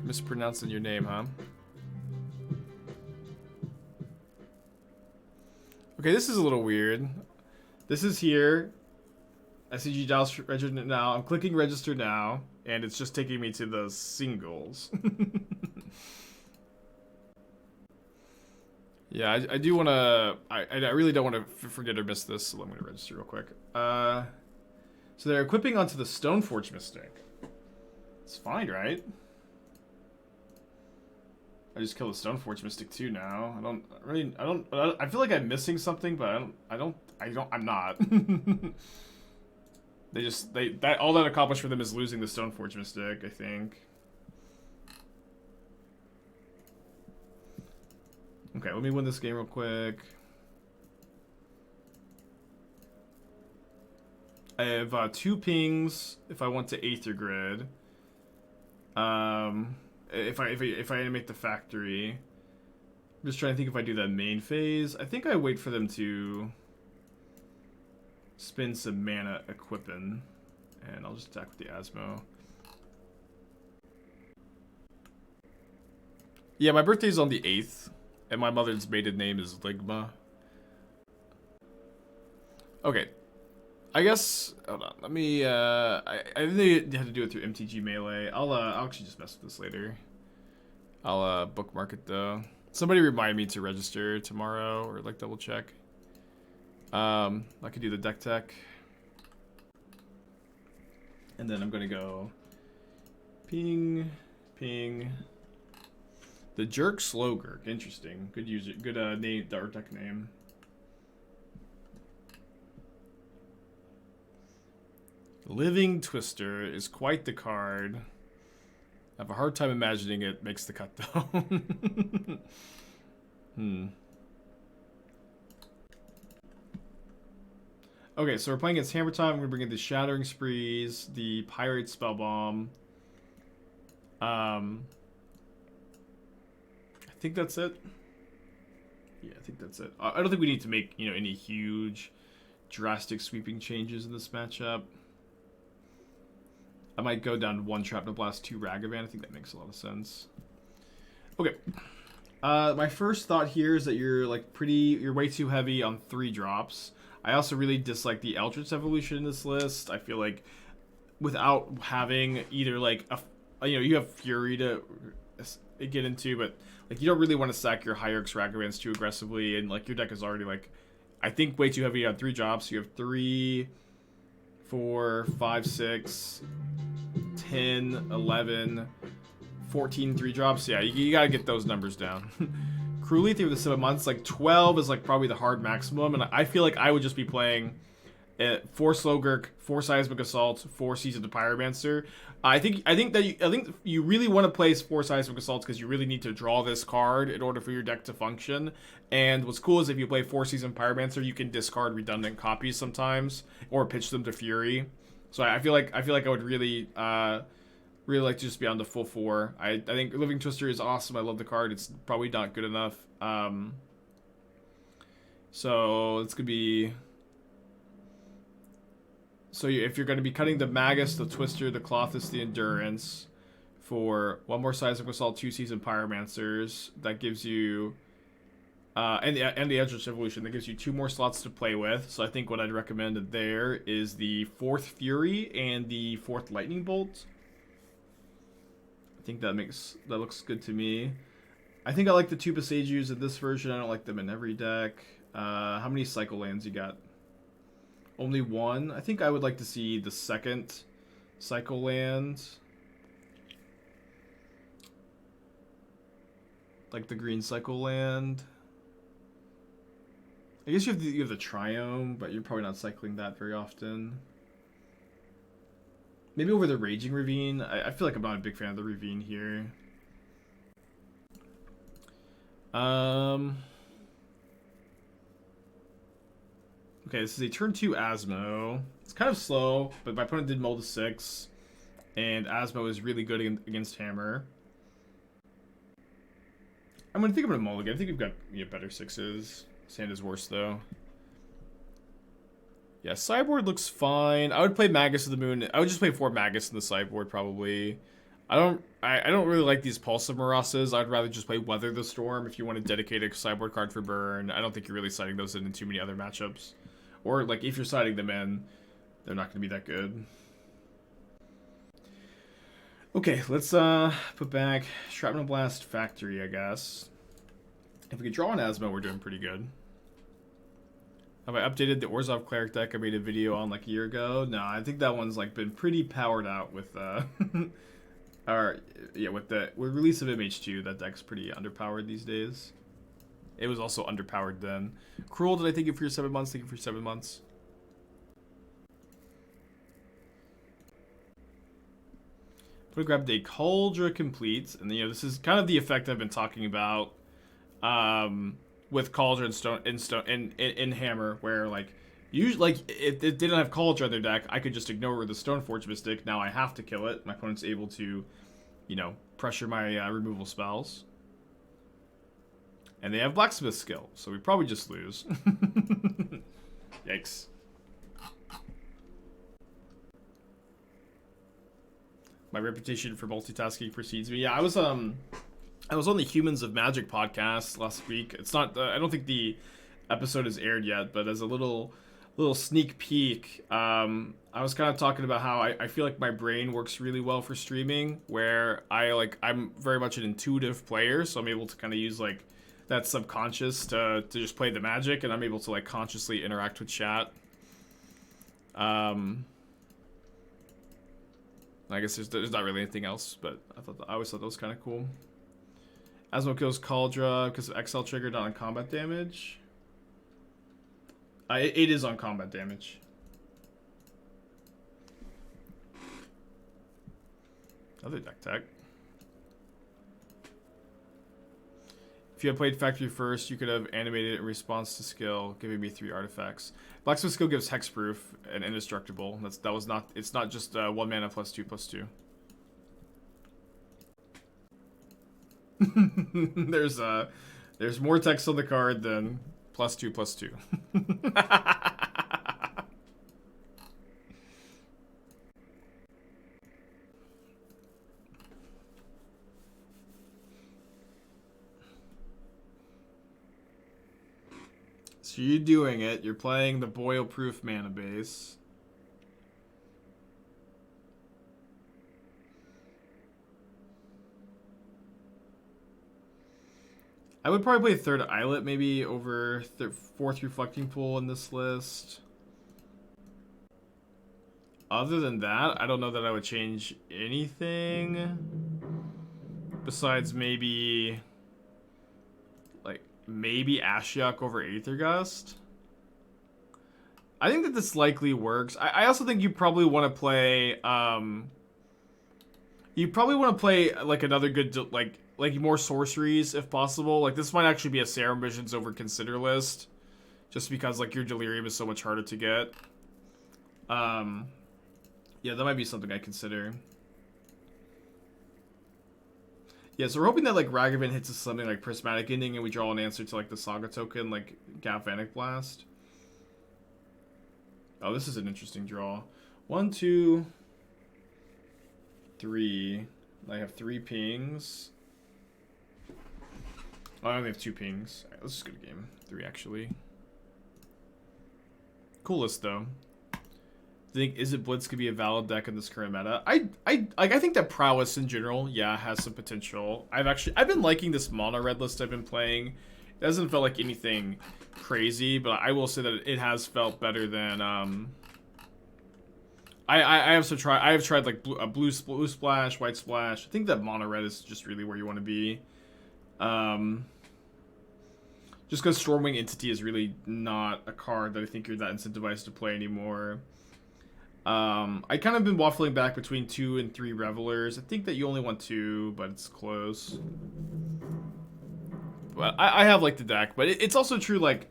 mispronouncing your name, huh? Okay, this is a little weird. This is here. SCG Dials registered now. I'm clicking register now, and it's just taking me to the singles. Yeah, I do want to... I really don't want to forget or miss this, so I'm going to register real quick. So they're equipping onto the Stoneforge Mystic. It's fine, right? I just killed the Stoneforge Mystic too now. I feel like I'm missing something, but I'm not. All that accomplished for them is losing the Stoneforge Mystic, I think. Okay, let me win this game real quick. I have 2 pings if I want to Aether Grid. If I animate the factory. I'm just trying to think if I do that main phase. I think I wait for them to spend some mana equipping. And I'll just attack with the Asmo. Yeah, my birthday's on the 8th. And my mother's maiden name is Ligma. Okay. I guess... Hold on. Let me... I think they had to do it through MTG Melee. I'll actually just mess with this later. I'll bookmark it, though. Somebody remind me to register tomorrow, or, like, double check. I could do the deck tech. And then I'm gonna go... Ping... Ping... The Jerk Slowgurk. Interesting. Good user. Good name. Dark deck name. Living Twister is quite the card. I have a hard time imagining it makes the cut though. Okay, so we're playing against Hammer Time. I'm gonna bring in the Shattering Sprees, the Pyrite Spellbomb. I think that's it. Yeah, I think that's it. I don't think we need to make, any huge, drastic sweeping changes in this matchup. I might go down 1 Shrapnel Blast, 2 Ragavan. I think that makes a lot of sense. Okay. My first thought here is that you're way too heavy on 3 drops. I also really dislike the Eldritch Evolution in this list. I feel like without having either you have Fury to get into, but you don't really want to sack your Hierarchs Ragavans too aggressively, and your deck is already I think way too heavy on 3 drops. You have 3, 4, 5, 6, 10, 11, 14 3 drops. Yeah, you gotta get those numbers down. Cruelly through the 7 months, 12 is probably the hard maximum, and I feel like I would just be playing 4 Slowgurk, 4 Seismic Assault, 4 Seasoned Pyromancer. I think you really want to play 4 Seismic Assaults because you really need to draw this card in order for your deck to function. And what's cool is if you play 4 Seasoned Pyromancer, you can discard redundant copies sometimes or pitch them to Fury. So I feel like I would really like to just be on the full 4. I think Living Twister is awesome. I love the card. It's probably not good enough. So it's gonna be. So if you're going to be cutting the Magus, the Twister, the Clothis, the Endurance for 1 more Seismic Assault, 2 Seasoned Pyromancers, that gives you, and the Eldritch Evolution, that gives you 2 more slots to play with. So I think what I'd recommend there is the 4th Fury and the 4th Lightning Bolt. I think that looks good to me. I think I like the 2 Besagers in this version. I don't like them in every deck. How many Cycle Lands you got? Only 1. I think I would like to see the 2nd Cycle Land. Like the green Cycle Land. I guess you have the Triome, but you're probably not cycling that very often. Maybe over the Raging Ravine. I feel like I'm not a big fan of the Ravine here. Okay, this is a turn 2 Asmo. It's kind of slow, but my opponent did mull to 6. And Asmo is really good against Hammer. I'm going to mulligan. I think we've got better 6s. Sand is worse, though. Yeah, sideboard looks fine. I would play Magus of the Moon. I would just play 4 Magus in the sideboard, probably. I don't really like these Pulse of Morasses. I'd rather just play Weather the Storm if you want to dedicate a sideboard card for burn. I don't think you're really citing those in too many other matchups. Or, like, if you're citing them in, they're not going to be that good. Okay, let's put back Shrapnel Blast Factory, I guess. If we could draw an Asmo, we're doing pretty good. Have I updated the Orzhov Cleric deck I made a video on like a year ago? No, I think that one's like been pretty powered out with with the release of MH2. That deck's pretty underpowered these days. It was also underpowered then. Cruel, did I thank you for your 7 months? Thank you for your 7 months. We grabbed a Cauldron Complete, and this is kind of the effect I've been talking about with Cauldron in Hammer, where like usually like if it didn't have Cauldron in their deck, I could just ignore the Stoneforge Mystic. Now I have to kill it. My opponent's able to, pressure my removal spells, and they have Blacksmith skill, so we probably just lose. Yikes. My reputation for multitasking precedes me. Yeah, I was on the Humans of Magic podcast last week. It's not. I don't think the episode is aired yet, but as a little sneak peek, I was kind of talking about how I feel like my brain works really well for streaming, where I'm very much an intuitive player, so I'm able to kind of use like that subconscious to just play the Magic, and I'm able to like consciously interact with chat. I guess there's not really anything else, but I always thought that was kind of cool. Asmo kills Cauldron because of XL trigger, not on combat damage. It is on combat damage. Another deck tech. If you had played Factory first, you could have animated it in response to skill, giving me 3 artifacts. Blacksmith skill gives hexproof and indestructible. It's not just 1 mana +2/+2. There's more text on the card than +2/+2. So you're doing it. You're playing the Boil-proof mana base. I would probably play 3rd Islet maybe over 4th Reflecting Pool in this list. Other than that, I don't know that I would change anything. Besides maybe Ashiok over Aethergust. I think that this likely works. I also think you probably want to play like another good like more sorceries if possible. Like this might actually be a Serum Visions over Consider list, just because like your Delirium is so much harder to get. Yeah, that might be something I consider. Yeah, so we're hoping that like Ragavan hits us something like Prismatic Ending and we draw an answer to like the Saga token, like Galvanic Blast. Oh, this is an interesting draw. 1, 2, 3. I have 3 pings. Oh, I only have 2 pings. Alright, let's just go to game 3 actually. Cool list though. Think Izzet Blitz could be a valid deck in this current meta. I think that Prowess in general, yeah, has some potential. I've been liking this mono red list I've been playing. It hasn't felt like anything crazy, but I will say that it has felt better than I have tried like blue splash, white splash. I think that mono red is just really where you want to be. Just because Stormwing Entity is really not a card that I think you're that incentivized to play anymore. I kind of been waffling back between 2 and 3 Revelers. I think that you only want 2, but it's close. But I have like the deck, but it's also true like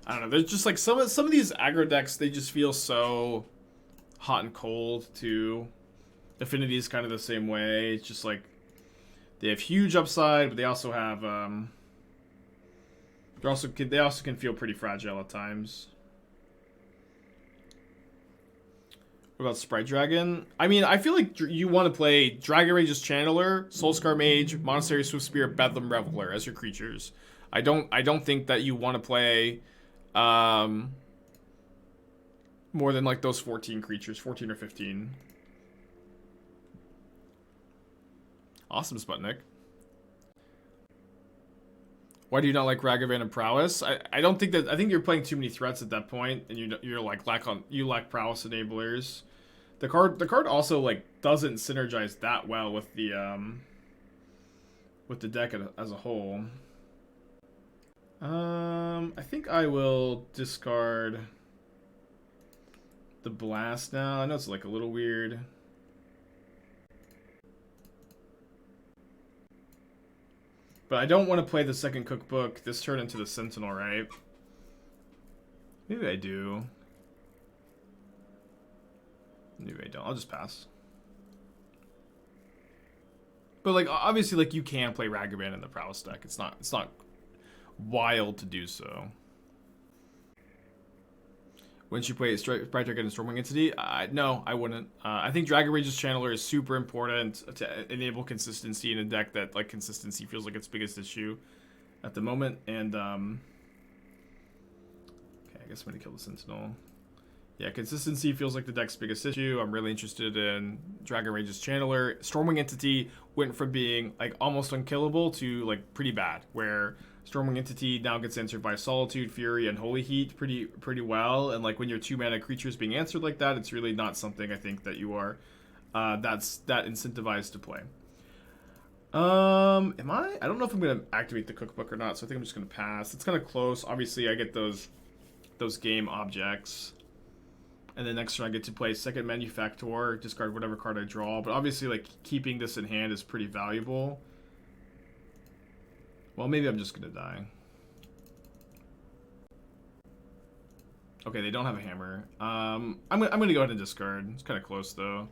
I don't know. There's just like some of these aggro decks. They just feel so hot and cold too. Affinity is kind of the same way. It's just like they have huge upside, but they also have they also can feel pretty fragile at times. What about Sprite Dragon? I mean, I feel like you want to play Dragon Rage's Channeler, Soulscar Mage, Monastery Swiftspear, Bedlam Reveler as your creatures. I don't think that you want to play more than like those 14 creatures, 14 or 15. Awesome, Sputnik. Why do you not like Ragavan and Prowess? I don't think that. I think you're playing too many threats at that point, and you're like you lack Prowess enablers. The card also like doesn't synergize that well with the deck as a whole. I think I will discard the Blast now. I know it's like a little weird. But I don't want to play the second cookbook this turn into the Sentinel, right? Maybe I do. Maybe I don't. I'll just pass. But like obviously like you can play Ragavan in the Prowess deck. It's not wild to do so. Wouldn't you play Sprite Dragon and Stormwing Entity? No, I wouldn't. I think Dragon Rage's Channeler is super important to enable consistency in a deck that like consistency feels like its biggest issue at the moment. And okay, I guess I'm gonna kill the Sentinel. Yeah, consistency feels like the deck's biggest issue. I'm really interested in Dragon Rage's Channeler. Stormwing Entity went from being like almost unkillable to like pretty bad, where Stormwing Entity now gets answered by Solitude, Fury, and Holy Heat pretty well. And like when your 2-mana creatures being answered like that, it's really not something I think that you are that incentivized to play. Am I? I don't know if I'm gonna activate the cookbook or not, so I think I'm just gonna pass. It's kind of close. Obviously, I get those game objects. And then next turn I get to play second Manufactor, discard whatever card I draw. But obviously, like, keeping this in hand is pretty valuable. Well, maybe I'm just gonna die. Okay, they don't have a hammer. I'm gonna go ahead and discard. It's kind of close, though.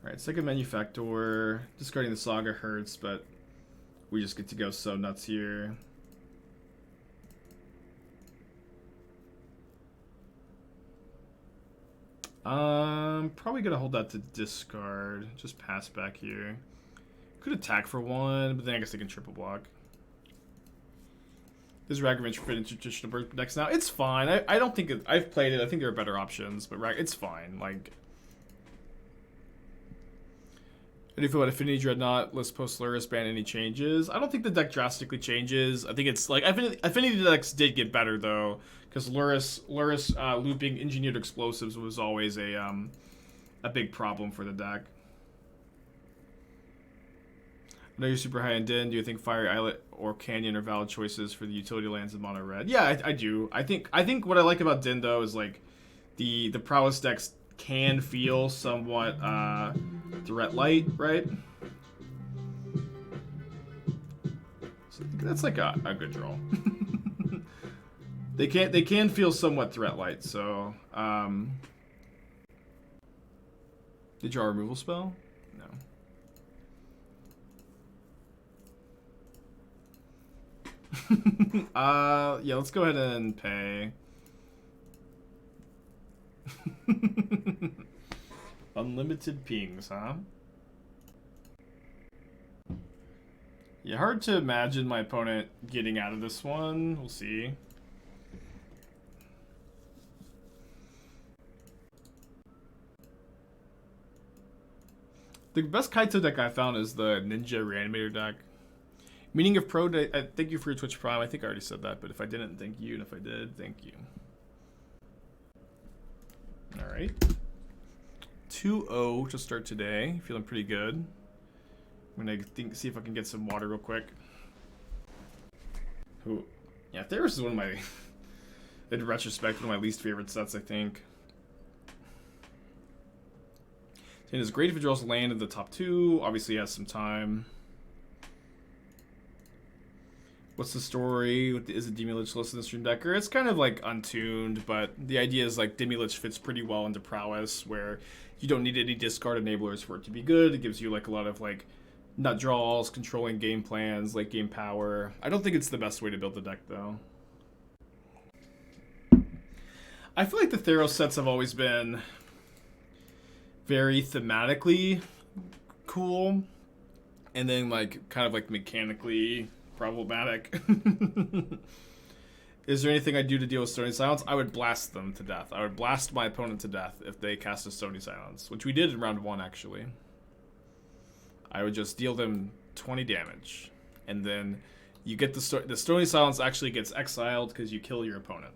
Alright, second Manufactor. Discarding the Saga hurts, but we just get to go so nuts here. Probably gonna hold that to discard. Just pass back here. Could attack for one, but then I guess they can triple block. Does Ragavan fit into traditional decks now? It's fine. I don't think I've played it. I think there are better options, but it's fine. Like, how do you feel about Affinity Dreadnought? List post Lurrus ban any changes? I don't think the deck drastically changes. I think it's like Affinity decks did get better though, because Lurrus looping engineered explosives was always a big problem for the deck. I know you're super high in Din. Do you think Fire Islet or Canyon are valid choices for the utility lands in mono red? Yeah, I do. I think what I like about Din though is like the prowess decks can feel somewhat threat light, right? So I think that's like a good draw. They can feel somewhat threat light, so did you draw a removal spell? No. Yeah, let's go ahead and pay. Unlimited pings, huh? Yeah, hard to imagine my opponent getting out of this one. We'll see. The best Kaito deck I found is the Ninja Reanimator deck. Meaning of Pro, thank you for your Twitch Prime. I think I already said that, but if I didn't, thank you. And if I did, thank you. Alright. 2-0 to start today. Feeling pretty good. I'm going to see if I can get some water real quick. Ooh. Yeah, Theros is one of my, in retrospect, one of my least favorite sets, I think. It is great if it draws land in the top 2. Obviously, he has some time. What's the story? Is it Demilich listed in the Stream Decker? It's kind of like untuned, but the idea is like Demilich fits pretty well into Prowess, where you don't need any discard enablers for it to be good. It gives you like a lot of like nut draws, controlling game plans, late game power. I don't think it's the best way to build the deck though. I feel like the Theros sets have always been very thematically cool, and then like kind of like mechanically problematic. Is there anything I do to deal with Stony Silence? I would blast them to death. I would blast my opponent to death if they cast a Stony Silence, which we did in round 1 actually. I would just deal them 20 damage, and then you get the Stony Silence actually gets exiled because you kill your opponent.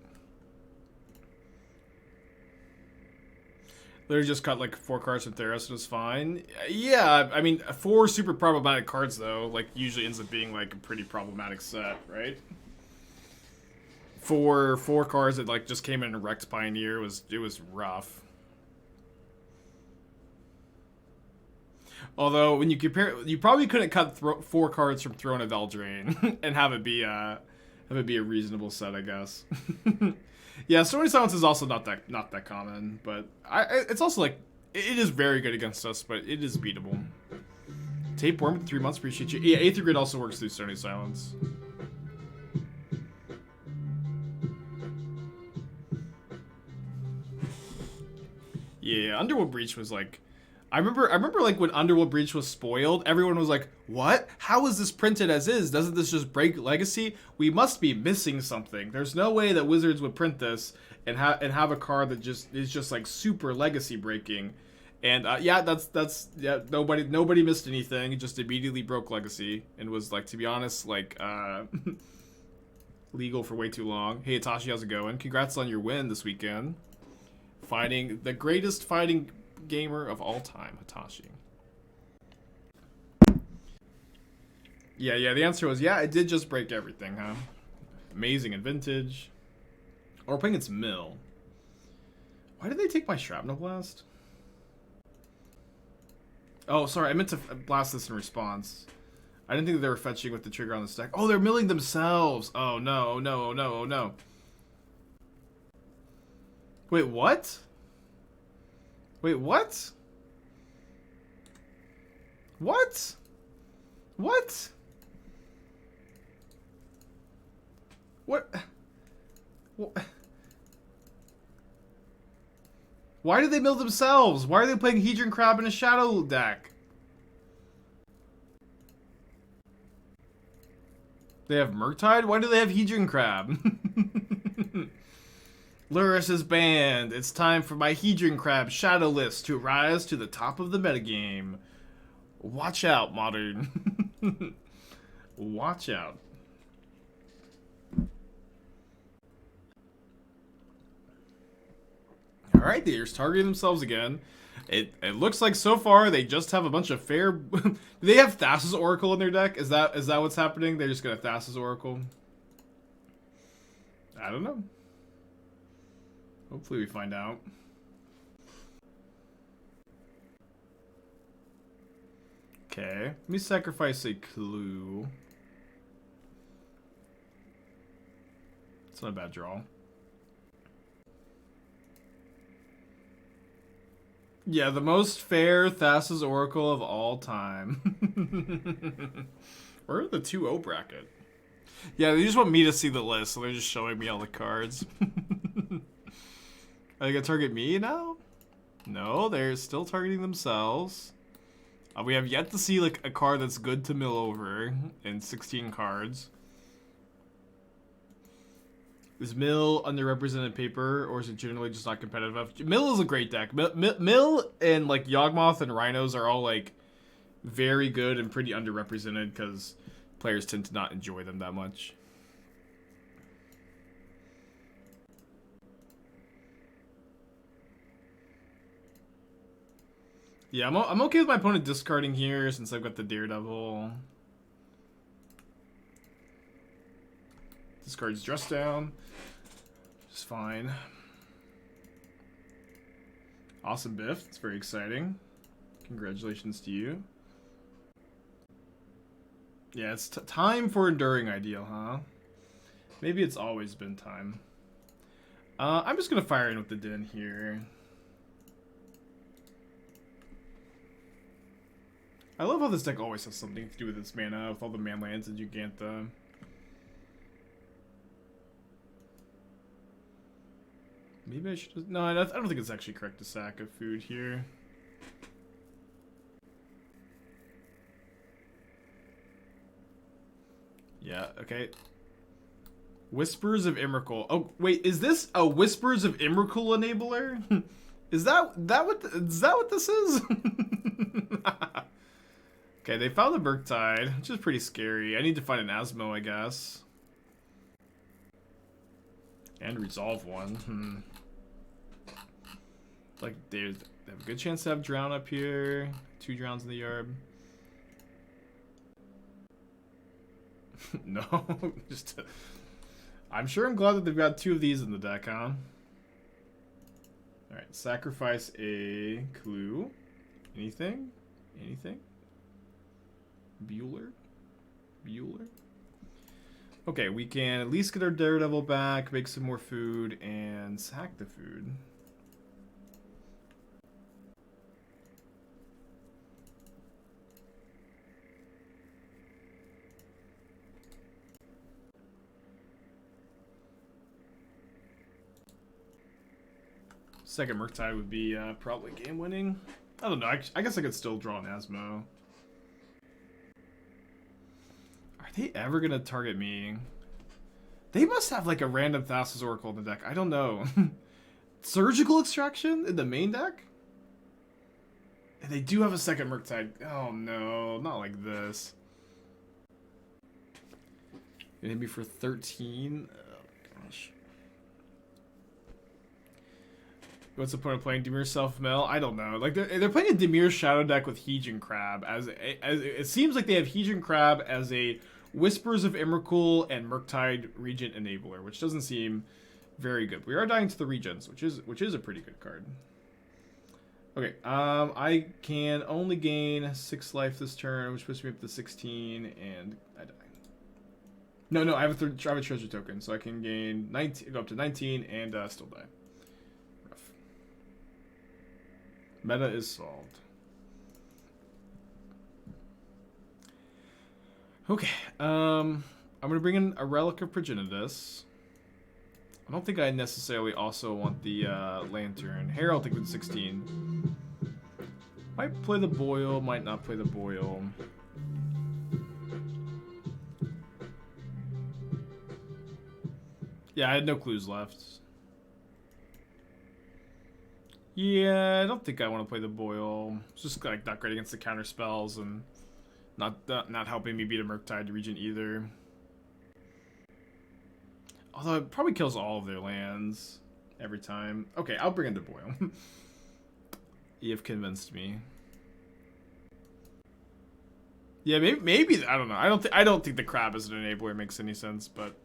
Literally just cut like 4 cards from Theros and it was fine. Yeah, I mean 4 super problematic cards though, like usually ends up being like a pretty problematic set, right? 4 cards that like just came in and wrecked Pioneer was rough. Although when you compare, you probably couldn't cut 4 cards from Throne of Eldraine and have it be a reasonable set, I guess. Yeah, Stony Silence is also not that common, but it's also like it is very good against us, but it is beatable. Tapeworm, 3 months, appreciate you. Yeah, Aether Grid also works through Stony Silence. Yeah, Underworld Breach was like, I remember like when Underworld Breach was spoiled, everyone was like, "What? How is this printed as is? Doesn't this just break Legacy? We must be missing something. There's no way that Wizards would print this and have a card that just is just like super Legacy breaking." And yeah, that's nobody missed anything. It just immediately broke Legacy and was like, to be honest, like legal for way too long. Hey Hitachi, how's it going? Congrats on your win this weekend. Fighting the greatest fighting gamer of all time, Hitachi. Yeah, the answer was yeah, it did just break everything, huh? Amazing and vintage. Or we're playing against Mill. Why did they take my Shrapnel Blast? Oh, sorry, I meant to blast this in response. I didn't think that they were fetching with the trigger on the stack. Oh, they're milling themselves! Oh no, oh no, oh no, oh no. Wait, what? Wait, what? What? What? What? Why did they mill themselves? Why are they playing Hedron Crab in a Shadow deck? They have Murktide? Why do they have Hedron Crab? Lurrus is banned. It's time for my Hedron Crab Shadow list to rise to the top of the metagame. Watch out, Modern. Watch out. Alright, they're targeting themselves again. It looks like so far they just have a bunch of fair... Do they have Thassa's Oracle in their deck? Is that what's happening? They're just gonna Thassa's Oracle? I don't know. Hopefully we find out. Okay, let me sacrifice a clue. It's not a bad draw. Yeah, the most fair Thassa's Oracle of all time. Where are the 2-0 bracket? Yeah, they just want me to see the list, so they're just showing me all the cards. Are they gonna target me now? No, they're still targeting themselves. We have yet to see like a card that's good to mill over in 16 cards. Is Mill underrepresented paper, or is it generally just not competitive enough? Mill is a great deck. Mill and like Yawgmoth and Rhinos are all like very good and pretty underrepresented because players tend to not enjoy them that much. Yeah, I'm okay with my opponent discarding here since I've got the Daredevil. Discards Dress Down. Just fine. Awesome Biff. It's very exciting. Congratulations to you. Yeah, it's time for Enduring Ideal, huh? Maybe it's always been time. I'm just gonna fire in with the Din here. I love how this deck always has something to do with its mana, with all the man lands and Giganta. Maybe I should just... No, I don't think it's actually correct to sack a food here. Yeah, okay. Whispers of Emrakul. Oh, wait, is this a Whispers of Emrakul enabler? Is that what this is? Okay, they found the Murktide, which is pretty scary. I need to find an Asmo, I guess. And resolve one. Like, they have a good chance to have Drown up here. 2 Drowns in the yard. No, just... I'm sure I'm glad that they've got 2 of these in the deck, huh? Alright, sacrifice a clue. Anything? Anything? Bueller? Okay, we can at least get our Daredevil back, make some more food, and sack the food. Second Murktide would be probably game winning. I don't know. I guess I could still draw an Asmo. Are they ever gonna target me? They must have like a random Thassa's Oracle in the deck. I don't know. Surgical Extraction in the main deck? And they do have a second Murktide. Oh no, not like this. You hit me for 13? Oh gosh. What's the point of playing Dimir Self-Mill? I don't know. Like they're playing a Dimir Shadow deck with Heejin Crab as it seems like they have Heejin Crab as a Whispers of Emrakul and Murktide Regent enabler, which doesn't seem very good. We are dying to the Regents, which is a pretty good card. Okay, I can only gain 6 life this turn, which puts me up to 16, and I die. No, I have a treasure token, so I can gain 19, go up to 19, and still die. Rough. Meta is solved. Okay, I'm gonna bring in a Relic of Progenitus. I don't think I necessarily also want the Lantern. Herald, I think with 16. Might play the Boil, might not play the Boil. Yeah, I had no clues left. Yeah, I don't think I want to play the Boil. It's just like not great against the counter spells and not helping me beat a Murktide Regent either. Although it probably kills all of their lands every time. Okay, I'll bring in the Boil. You've convinced me. Yeah, maybe I don't know. I don't think the crab as an enabler makes any sense, but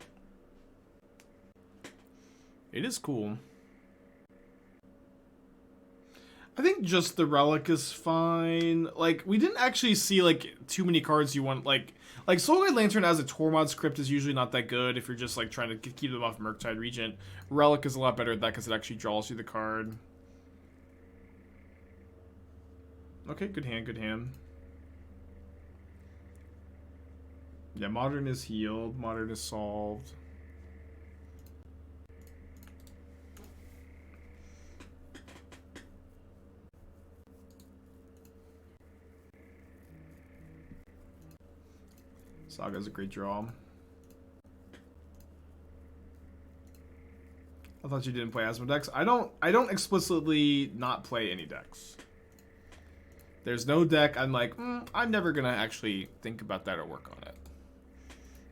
it is cool. I think just the Relic is fine. Like, we didn't actually see, like, too many cards you want, like Soulguide Lantern as a Tormod script is usually not that good if you're just, like, trying to keep them off Murktide Regent. Relic is a lot better at that because it actually draws you the card. Okay, good hand, good hand. Yeah, Modern is healed. Modern is solved. Saga's a great draw. I thought you didn't play Asmo decks. I don't explicitly not play any decks. There's no deck I'm like, I'm never gonna actually think about that or work on it.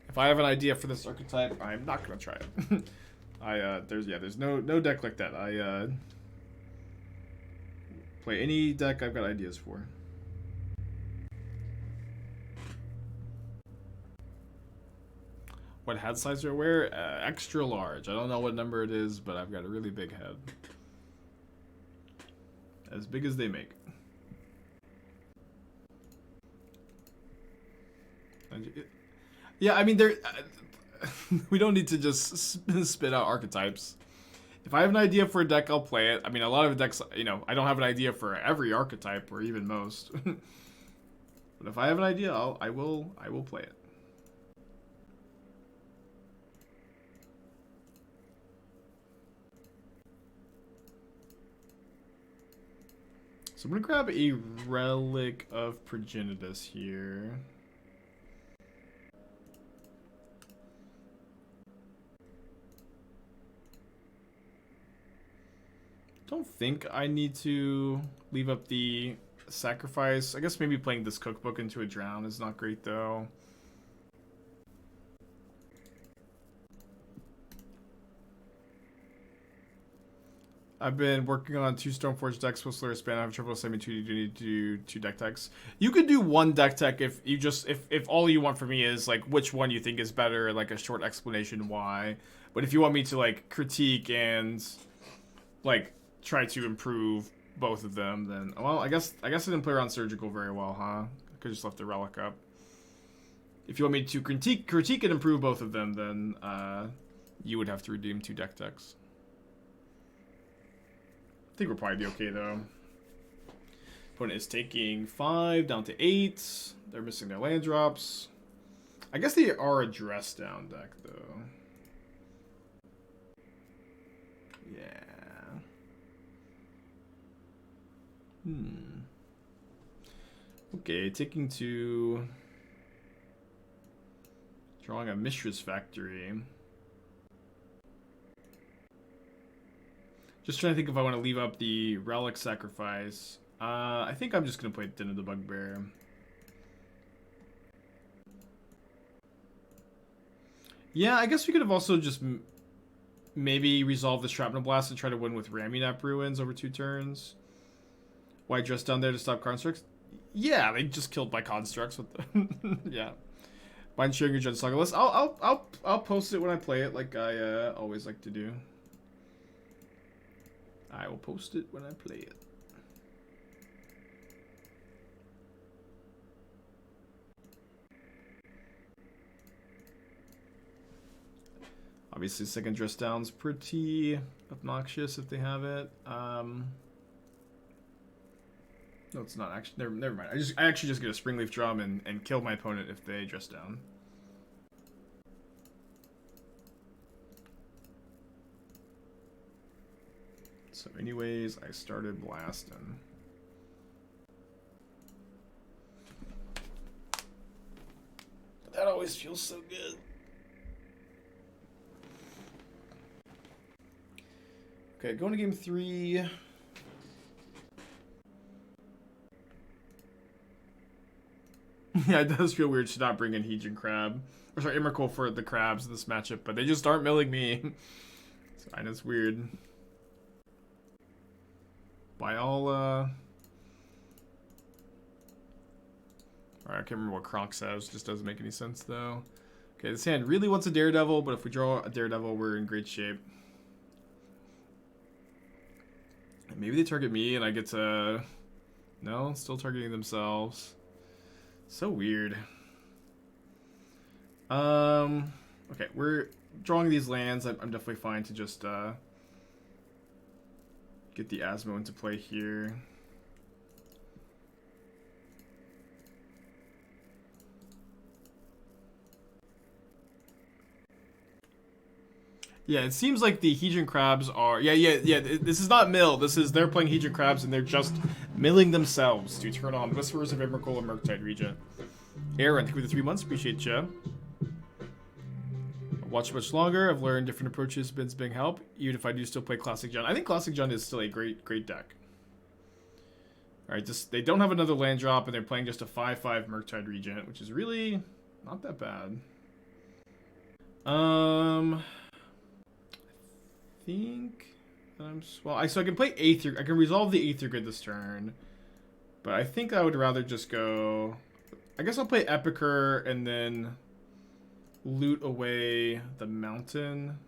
If I have an idea for this archetype, I'm not gonna try it. There's no deck like that. I play any deck I've got ideas for. What head size do I wear? Extra large. I don't know what number it is, but I've got a really big head. As big as they make. Yeah, I mean, there. We don't need to just spit out archetypes. If I have an idea for a deck, I'll play it. I mean, a lot of decks, you know, I don't have an idea for every archetype or even most. But if I have an idea, I will play it. So I'm gonna grab a Relic of Progenitus here. Don't think I need to leave up the sacrifice. I guess maybe playing this cookbook into a drown is not great though. I've been working on 2 Stoneforge decks with Slayer Span. I have trouble sending me 2 deck techs. You could do 1 deck tech if you just if all you want from me is like which one you think is better, like a short explanation why. But if you want me to like critique and like try to improve both of them, then well, I guess I didn't play around Surgical very well, huh? I could just left the Relic up. If you want me to critique and improve both of them, then you would have to redeem 2 deck techs. I think we'll probably be okay though. Opponent is taking 5 down to 8. They're missing their land drops. I guess they are a dress down deck though. Yeah. Okay, taking 2. Drawing a Mishra's Factory. Just trying to think if I want to leave up the Relic Sacrifice. I think I'm just going to play Den of the Bugbear. Yeah, I guess we could have also just maybe resolved the Shrapnel Blast and try to win with Ramunap Ruins over 2 turns. Why dress down there to stop constructs? Yeah, they just killed my constructs with the yeah. Mind sharing your Gen Saga list? I'll post it when I play it, like I always like to do. I will post it when I play it. Obviously, second dress down's pretty obnoxious if they have it. No, it's not actually. Never mind. I actually just get a Springleaf Drum and kill my opponent if they dress down. So anyways, I started blasting. That always feels so good. Okay, going to game 3. Yeah, it does feel weird to not bring in Hedron Crab. Or sorry, Emrakul for the crabs in this matchup, but they just aren't milling me. So I know it's weird. By all, Alright, I can't remember what Kronk says. Just doesn't make any sense, though. Okay, this hand really wants a Daredevil, but if we draw a Daredevil, we're in great shape. Maybe they target me and I get to... No, still targeting themselves. So weird. Okay, we're drawing these lands. I'm definitely fine to just get the Asmo into play here. Yeah, it seems like the Hedron Crabs are... Yeah, this is not mill. This is... They're playing Hedron Crabs and they're just milling themselves to turn on Whisperers of Emrakul and Murktide Regent. Aaron, thank you for the 3 months. Appreciate ya. Watch much longer. I've learned different approaches. Been's big help. Even if I do still play Classic Jund. I think Classic Jund is still a great deck. Alright, they don't have another land drop and they're playing just a 5/5 Murktide Regent, which is really not that bad. I think well, so I can play Aether. I can resolve the Aether Grid this turn, but I think I would rather just go. I guess I'll play Epicure and then loot away the mountain.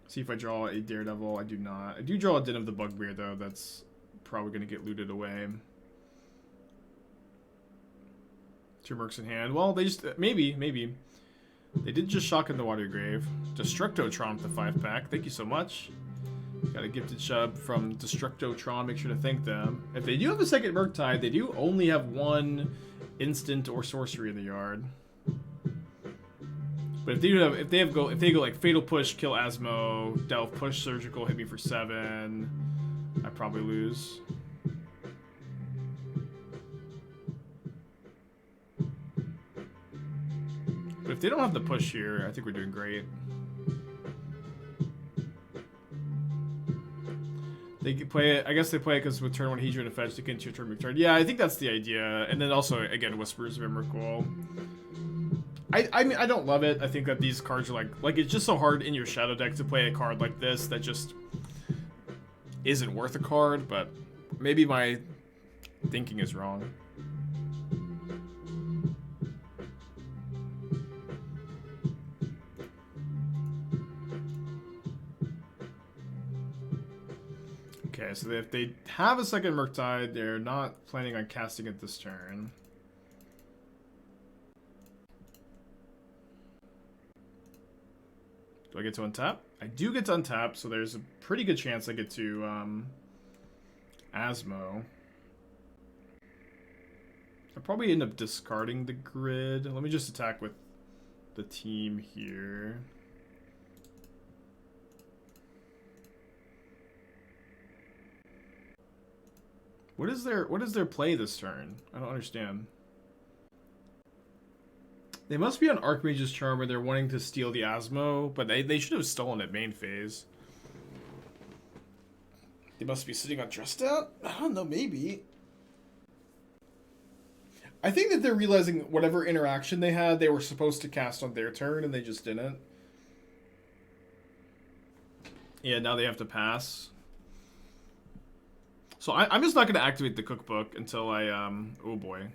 See if I draw a Daredevil. I do not. I do draw a Den of the Bugbear though. That's probably going to get looted away. 2 mercs in hand. Well, they just maybe. They did just shock in the Water Grave. Destructotron the 5-pack. Thank you so much. Got a gifted shub from Destructotron. Make sure to thank them. If they do have a second Murktide, they do only have 1 instant or sorcery in the yard. But if they go like Fatal Push, kill Asmo, Delve Push, Surgical, hit me for 7, I probably lose. But if they don't have the push here, I think we're doing great. They can play it. I guess they play it because with turn 1 Hedron and Fetch, they can 2-turn return. Yeah, I think that's the idea. And then also, again, Whispers of Emrakul. I mean, I don't love it. I think that these cards are like it's just so hard in your shadow deck to play a card like this that just isn't worth a card, but maybe my thinking is wrong. Okay, so if they have a second Murktide, they're not planning on casting it this turn. Do I get to untap? I do get to untap, so there's a pretty good chance I get to Asmo. I'll probably end up discarding the grid. Let me just attack with the team here. What is their play this turn? I don't understand. They must be on Archmage's Charm where they're wanting to steal the Asmo, but they should have stolen it main phase. They must be sitting on Dressed Out? I don't know, maybe. I think that they're realizing whatever interaction they had, they were supposed to cast on their turn, and they just didn't. Yeah, now they have to pass. So I'm just not going to activate the cookbook until I, oh boy.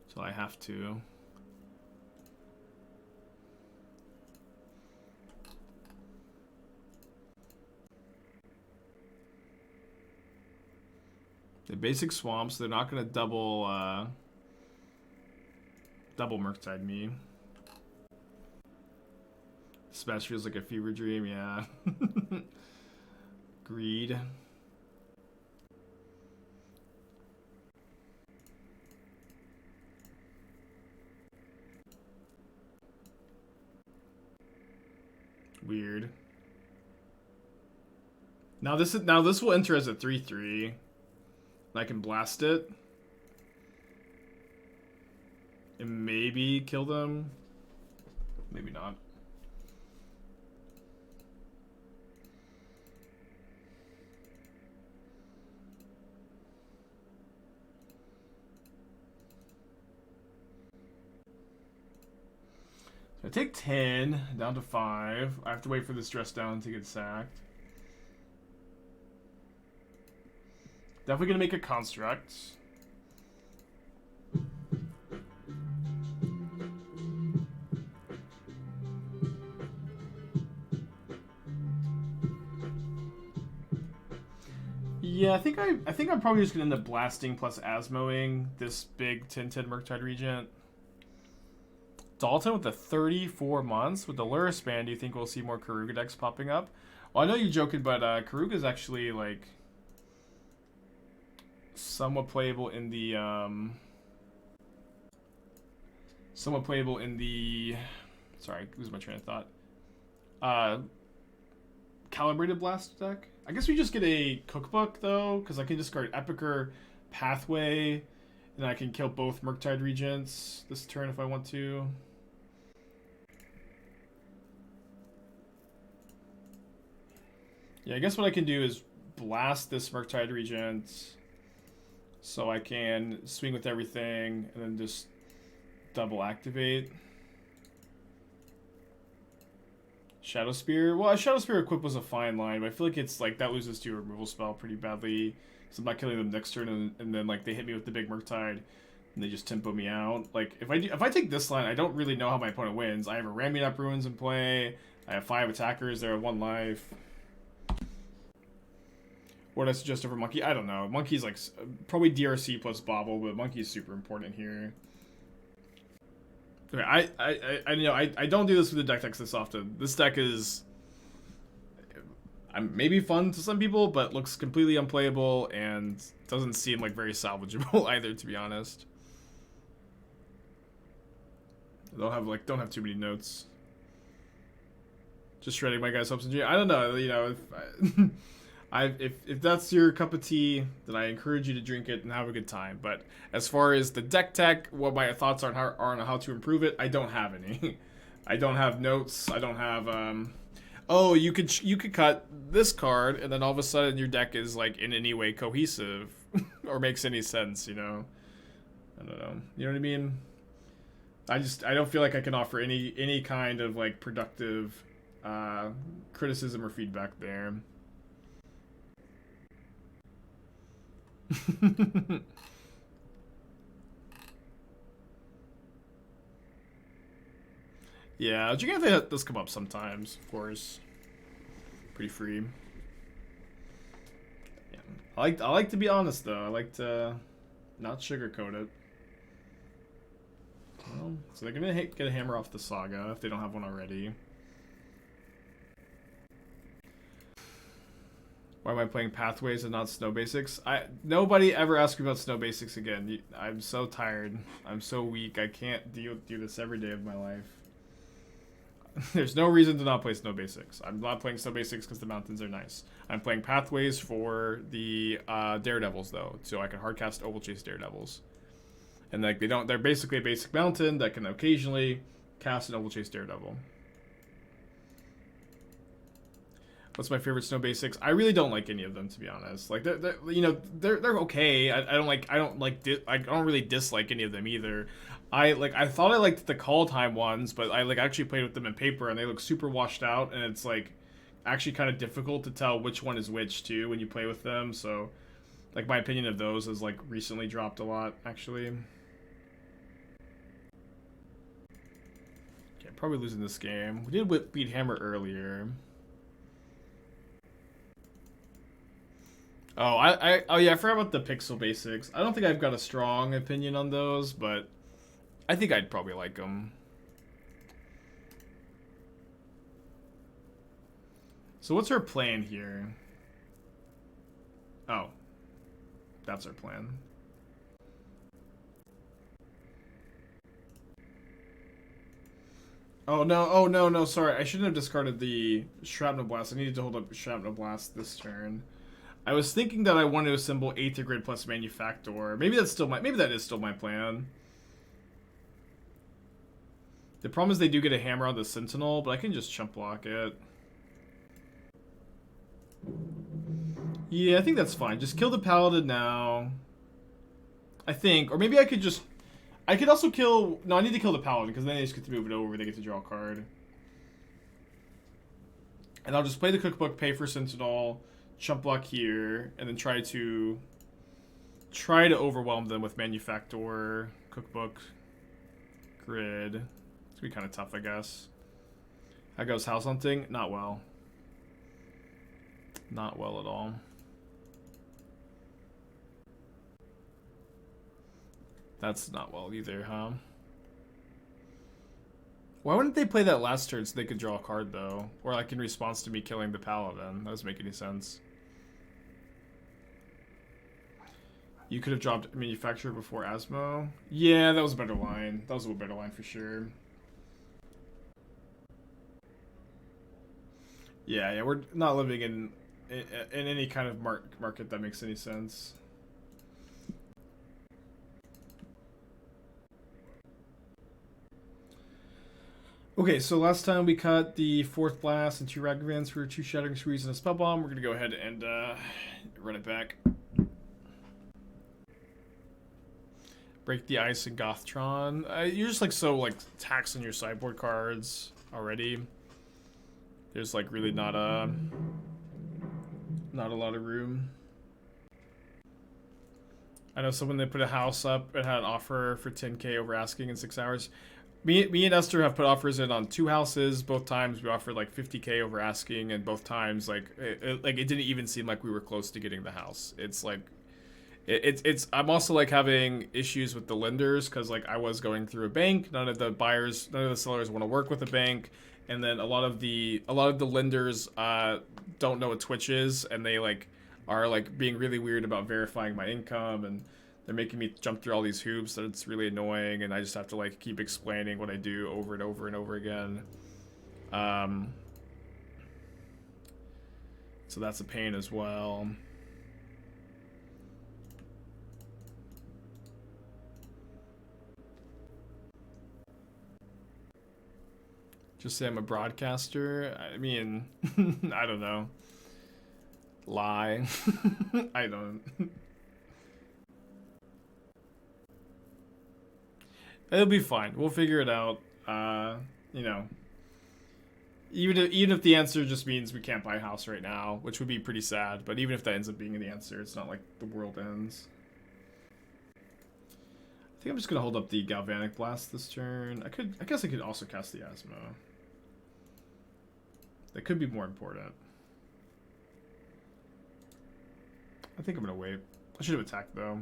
Until I have to. The basic swamps, they're not going to double Murktide me. Smash feels like a fever dream, yeah. Greed. Weird. Now this will enter as a 3/3. I can blast it. And maybe kill them. Maybe not. So I take 10 down to 5. I have to wait for this Dress Down to get sacked. Definitely gonna make a construct. Yeah, I think I'm probably just gonna end up blasting plus Asmoing this big 10/10 Murktide Regent. Dalton with the 34 months with the Luris ban. Do you think we'll see more Karuga decks popping up? Well, I know you're joking, but Karuga's actually like somewhat playable in the sorry, lose my train of thought. Calibrated Blast deck. I guess we just get a cookbook though, because I can discard Epicure, Pathway, and I can kill both Murktide Regents this turn if I want to. Yeah, I guess what I can do is blast this Murktide Regent so I can swing with everything and then just double activate. Shadowspear. Well, a Shadowspear equip was a fine line, but I feel like it's like that loses to a removal spell pretty badly. So I'm not killing them next turn, and then like they hit me with the big Murktide, and they just tempo me out. Like if I take this line, I don't really know how my opponent wins. I have a Ramunap Ruins in play. I have 5 attackers. They're at 1 life. What I suggest over Monkey? I don't know. Monkey's like probably DRC plus Bobble, but Monkey's super important here. Okay, I don't do this with the deck decks this often. This deck is maybe fun to some people, but looks completely unplayable and doesn't seem like very salvageable either, to be honest. Don't have too many notes. Just shredding my guys' hopes and dreams. I don't know, you know, if that's your cup of tea, then I encourage you to drink it and have a good time. But as far as the deck tech, what my thoughts are on how to improve it, I don't have any. I don't have notes. I don't have oh, you could cut this card and then all of a sudden your deck is like in any way cohesive or makes any sense, you know. I don't know. You know what I mean? I don't feel like I can offer any kind of like productive criticism or feedback there. Yeah, Gigante does come up sometimes, of course. Pretty free. Yeah. I like to be honest though. I like to not sugarcoat it. Well, so they're gonna get a hammer off the Saga if they don't have one already. Why am I playing Pathways and not Snow Basics? Nobody ever asked me about Snow Basics again. I'm so tired. I'm so weak. I can't do this every day of my life. There's no reason to not play Snow Basics. I'm not playing Snow Basics because the mountains are nice. I'm playing Pathways for the Daredevils though, so I can hardcast Ovalchase Daredevils. And like they're basically a basic mountain that can occasionally cast an Ovalchase Daredevil. What's my favorite Snow Basics? I really don't like any of them, to be honest. Like they're okay. I don't really dislike any of them either. I thought I liked the Call Time ones, but I actually played with them in paper and they look super washed out, and it's like actually kind of difficult to tell which one is which too when you play with them. So like my opinion of those has like recently dropped a lot actually. Okay, probably losing this game. We did beat Hammer earlier. Oh, yeah, I forgot about the Pixel Basics. I don't think I've got a strong opinion on those, but I think I'd probably like them. So what's our plan here? Oh, that's our plan. Oh no, sorry. I shouldn't have discarded the Shrapnel Blast. I needed to hold up Shrapnel Blast this turn. I was thinking that I wanted to assemble Aether Grid plus Manufactor. Maybe that is still my plan. The problem is they do get a hammer on the Sentinel, but I can just chump block it. Yeah, I think that's fine. Just kill the Paladin now. I think. Or maybe I could just... I could also kill... No, I need to kill the Paladin, because then they just get to move it over. They get to draw a card. And I'll just play the Cookbook, pay for Sentinel, chump block here, and then try to overwhelm them with Manufactor, Cookbook, Grid. It's gonna be kind of tough, I guess. How goes house hunting? Not well. Not well at all. That's not well either, huh? Why wouldn't they play that last turn so they could draw a card, though? Or like in response to me killing the Paladin. That doesn't make any sense. You could have dropped Manufacturer before Asmo. Yeah, that was a better line. That was a better line for sure. Yeah, we're not living in any kind of market that makes any sense. Okay, so last time we cut the 4th Blast and 2 Ragavans for 2 Shattering Sprees and a Spellbomb. We're going to go ahead and run it back. Break the Ice and Gothtron. You're just like so like taxing your sideboard cards already. There's like really not a lot of room. I know someone, they put a house up and had an offer for 10K over asking in 6 hours. Me and Esther have put offers in on 2 houses. Both times we offered like 50K over asking, and both times like it didn't even seem like we were close to getting the house. It's it's I'm also like having issues with the lenders because like I was going through a bank. None of the sellers want to work with a bank, and then a lot of the lenders don't know what Twitch is, and they like are like being really weird about verifying my income, and they're making me jump through all these hoops that it's really annoying, and I just have to like keep explaining what I do over and over and over again. So that's a pain as well. Just say I'm a broadcaster. I mean, I don't know. Lie. I don't. It'll be fine. We'll figure it out. You know, even if the answer just means we can't buy a house right now, which would be pretty sad. But even if that ends up being the answer, it's not like the world ends. I think I'm just gonna hold up the Galvanic Blast this turn. I guess I could also cast the Asmo. That could be more important. I think I'm gonna wait. I should have attacked though.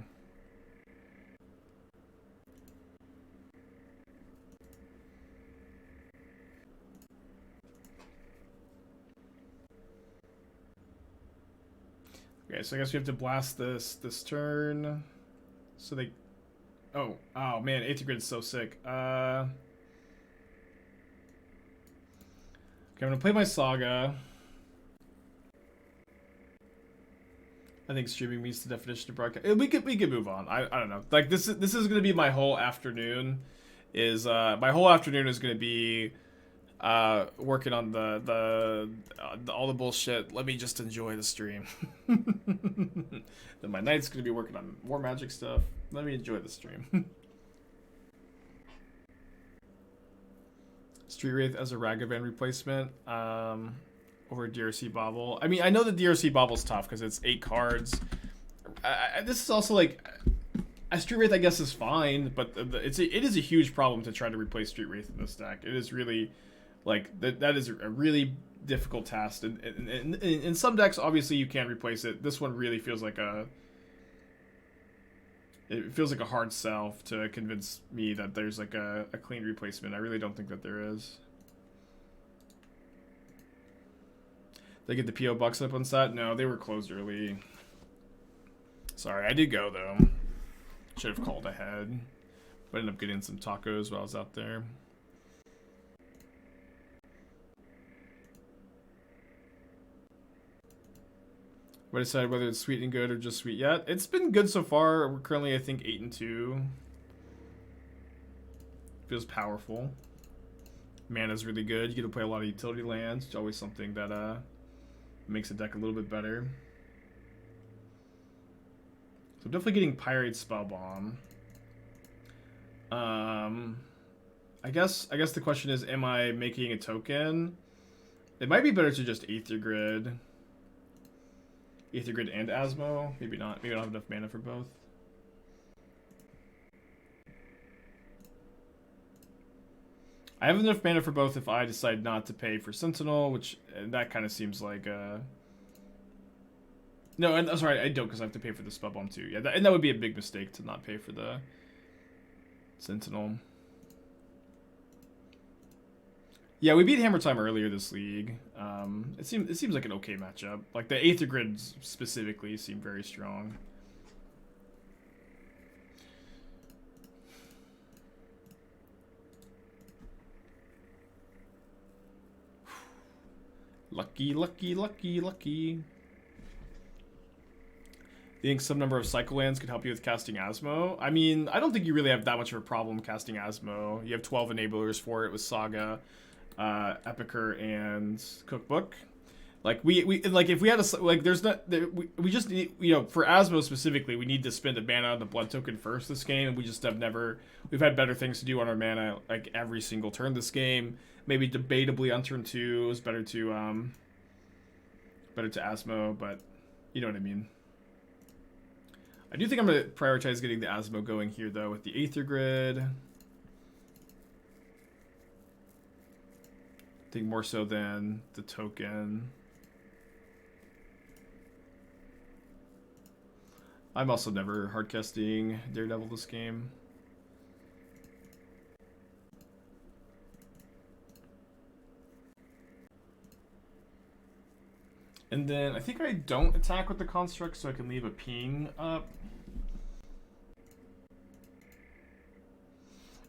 Okay, so I guess we have to blast this turn. So they... Oh man, Aether Grid is so sick. Okay, I'm gonna play my Saga. I think streaming meets the definition of broadcast. We could move on. I don't know. Like this is gonna be my whole afternoon. My whole afternoon is gonna be working on the all the bullshit. Let me just enjoy the stream. Then my night's gonna be working on more Magic stuff. Let me enjoy the stream. Street Wraith as a Ragavan replacement over DRC Bobble. I mean, I know the DRC Bobble's tough because it's 8 cards. This is also like a Street Wraith, I guess, is fine, but it is a huge problem to try to replace Street Wraith in this deck. It is really like that is a really difficult task, and in some decks, obviously, you can replace it. This one really feels like a hard sell to convince me that there's like a clean replacement. I really don't think that there is. They get the PO bucks up on set? No, they were closed early. Sorry, I did go though. Should have called ahead. But ended up getting some tacos while I was out there. But I decided whether it's sweet and good or just sweet yet. It's been good so far. We're currently, I think, 8-2. Feels powerful. Mana's really good. You get to play a lot of utility lands, which is always something that makes the deck a little bit better. So I'm definitely getting Pyrite Spellbomb. I guess the question is, am I making a token? It might be better to just Aether Grid and Asmo. Maybe not. Maybe I don't have enough mana for both. I have enough mana for both if I decide not to pay for Sentinel, which that kind of seems like no, and sorry, I don't, because I have to pay for the Spellbomb too. Yeah, and that would be a big mistake to not pay for the Sentinel. Yeah, we beat Hammer Time earlier this league. It seems like an okay matchup. Like the Aether Grids specifically seem very strong. Lucky, lucky, lucky, lucky. You think some number of cycle lands could help you with casting Asmo? I mean, I don't think you really have that much of a problem casting Asmo. You have 12 enablers for it with Saga, Epicure, and Cookbook. Like we like if we had a like there's not we just need, you know, for Asmo specifically, we need to spend a mana on the blood token first this game, and we just have never. We've had better things to do on our mana like every single turn this game. Maybe debatably on turn 2 it was better to Asmo, but you know what I mean. I do think I'm going to prioritize getting the Asmo going here, though, with the Aether Grid. I think more so than the token. I'm also never hardcasting Daredevil this game. And then I think I don't attack with the construct, so I can leave a ping up.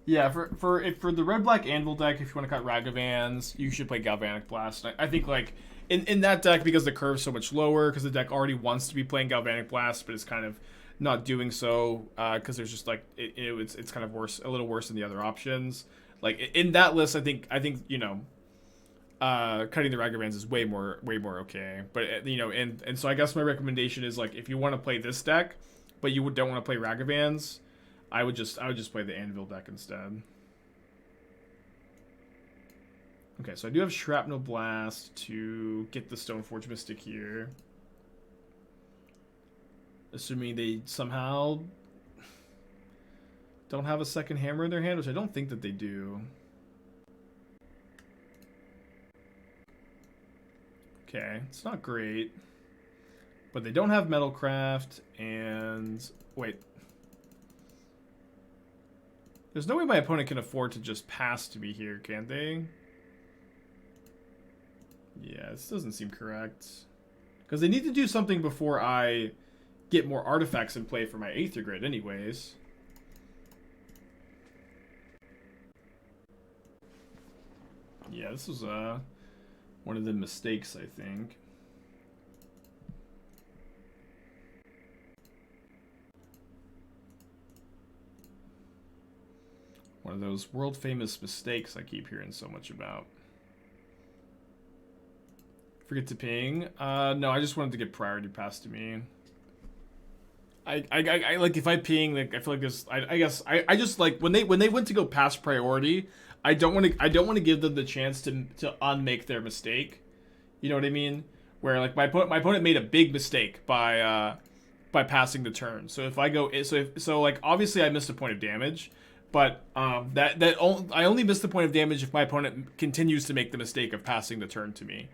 Yeah, for the red-black Anvil deck, if you want to cut Ragavans, you should play Galvanic Blast. I think, like, in that deck, because the curve's so much lower, because the deck already wants to be playing Galvanic Blast, but it's kind of not doing so, because there's just, like, it's kind of worse, a little worse than the other options. Like, in that list, I think you know, cutting the Ragavans is way more okay. But, you know, and so I guess my recommendation is, like, if you want to play this deck, but you don't want to play Ragavans, I would just play the Anvil deck instead. Okay, so I do have Shrapnel Blast to get the Stoneforge Mystic here. Assuming they somehow don't have a second hammer in their hand, which I don't think that they do. Okay, it's not great. But they don't have Metalcraft, and... wait. There's no way my opponent can afford to just pass to me here, can they? Yeah, this doesn't seem correct. Because they need to do something before I get more artifacts in play for my Aether Grid anyways. Yeah, this was one of the mistakes, I think. One of those world-famous mistakes I keep hearing so much about. Forget to ping? No, I just wanted to get priority passed to me. I like, if I ping, like, I feel like this. I guess I just, like, when they went to go past priority, I don't want to give them the chance to unmake their mistake. You know what I mean? Where, like, my opponent made a big mistake by passing the turn. So if I go, so like, obviously I missed a point of damage. But I only miss the point of damage if my opponent continues to make the mistake of passing the turn to me.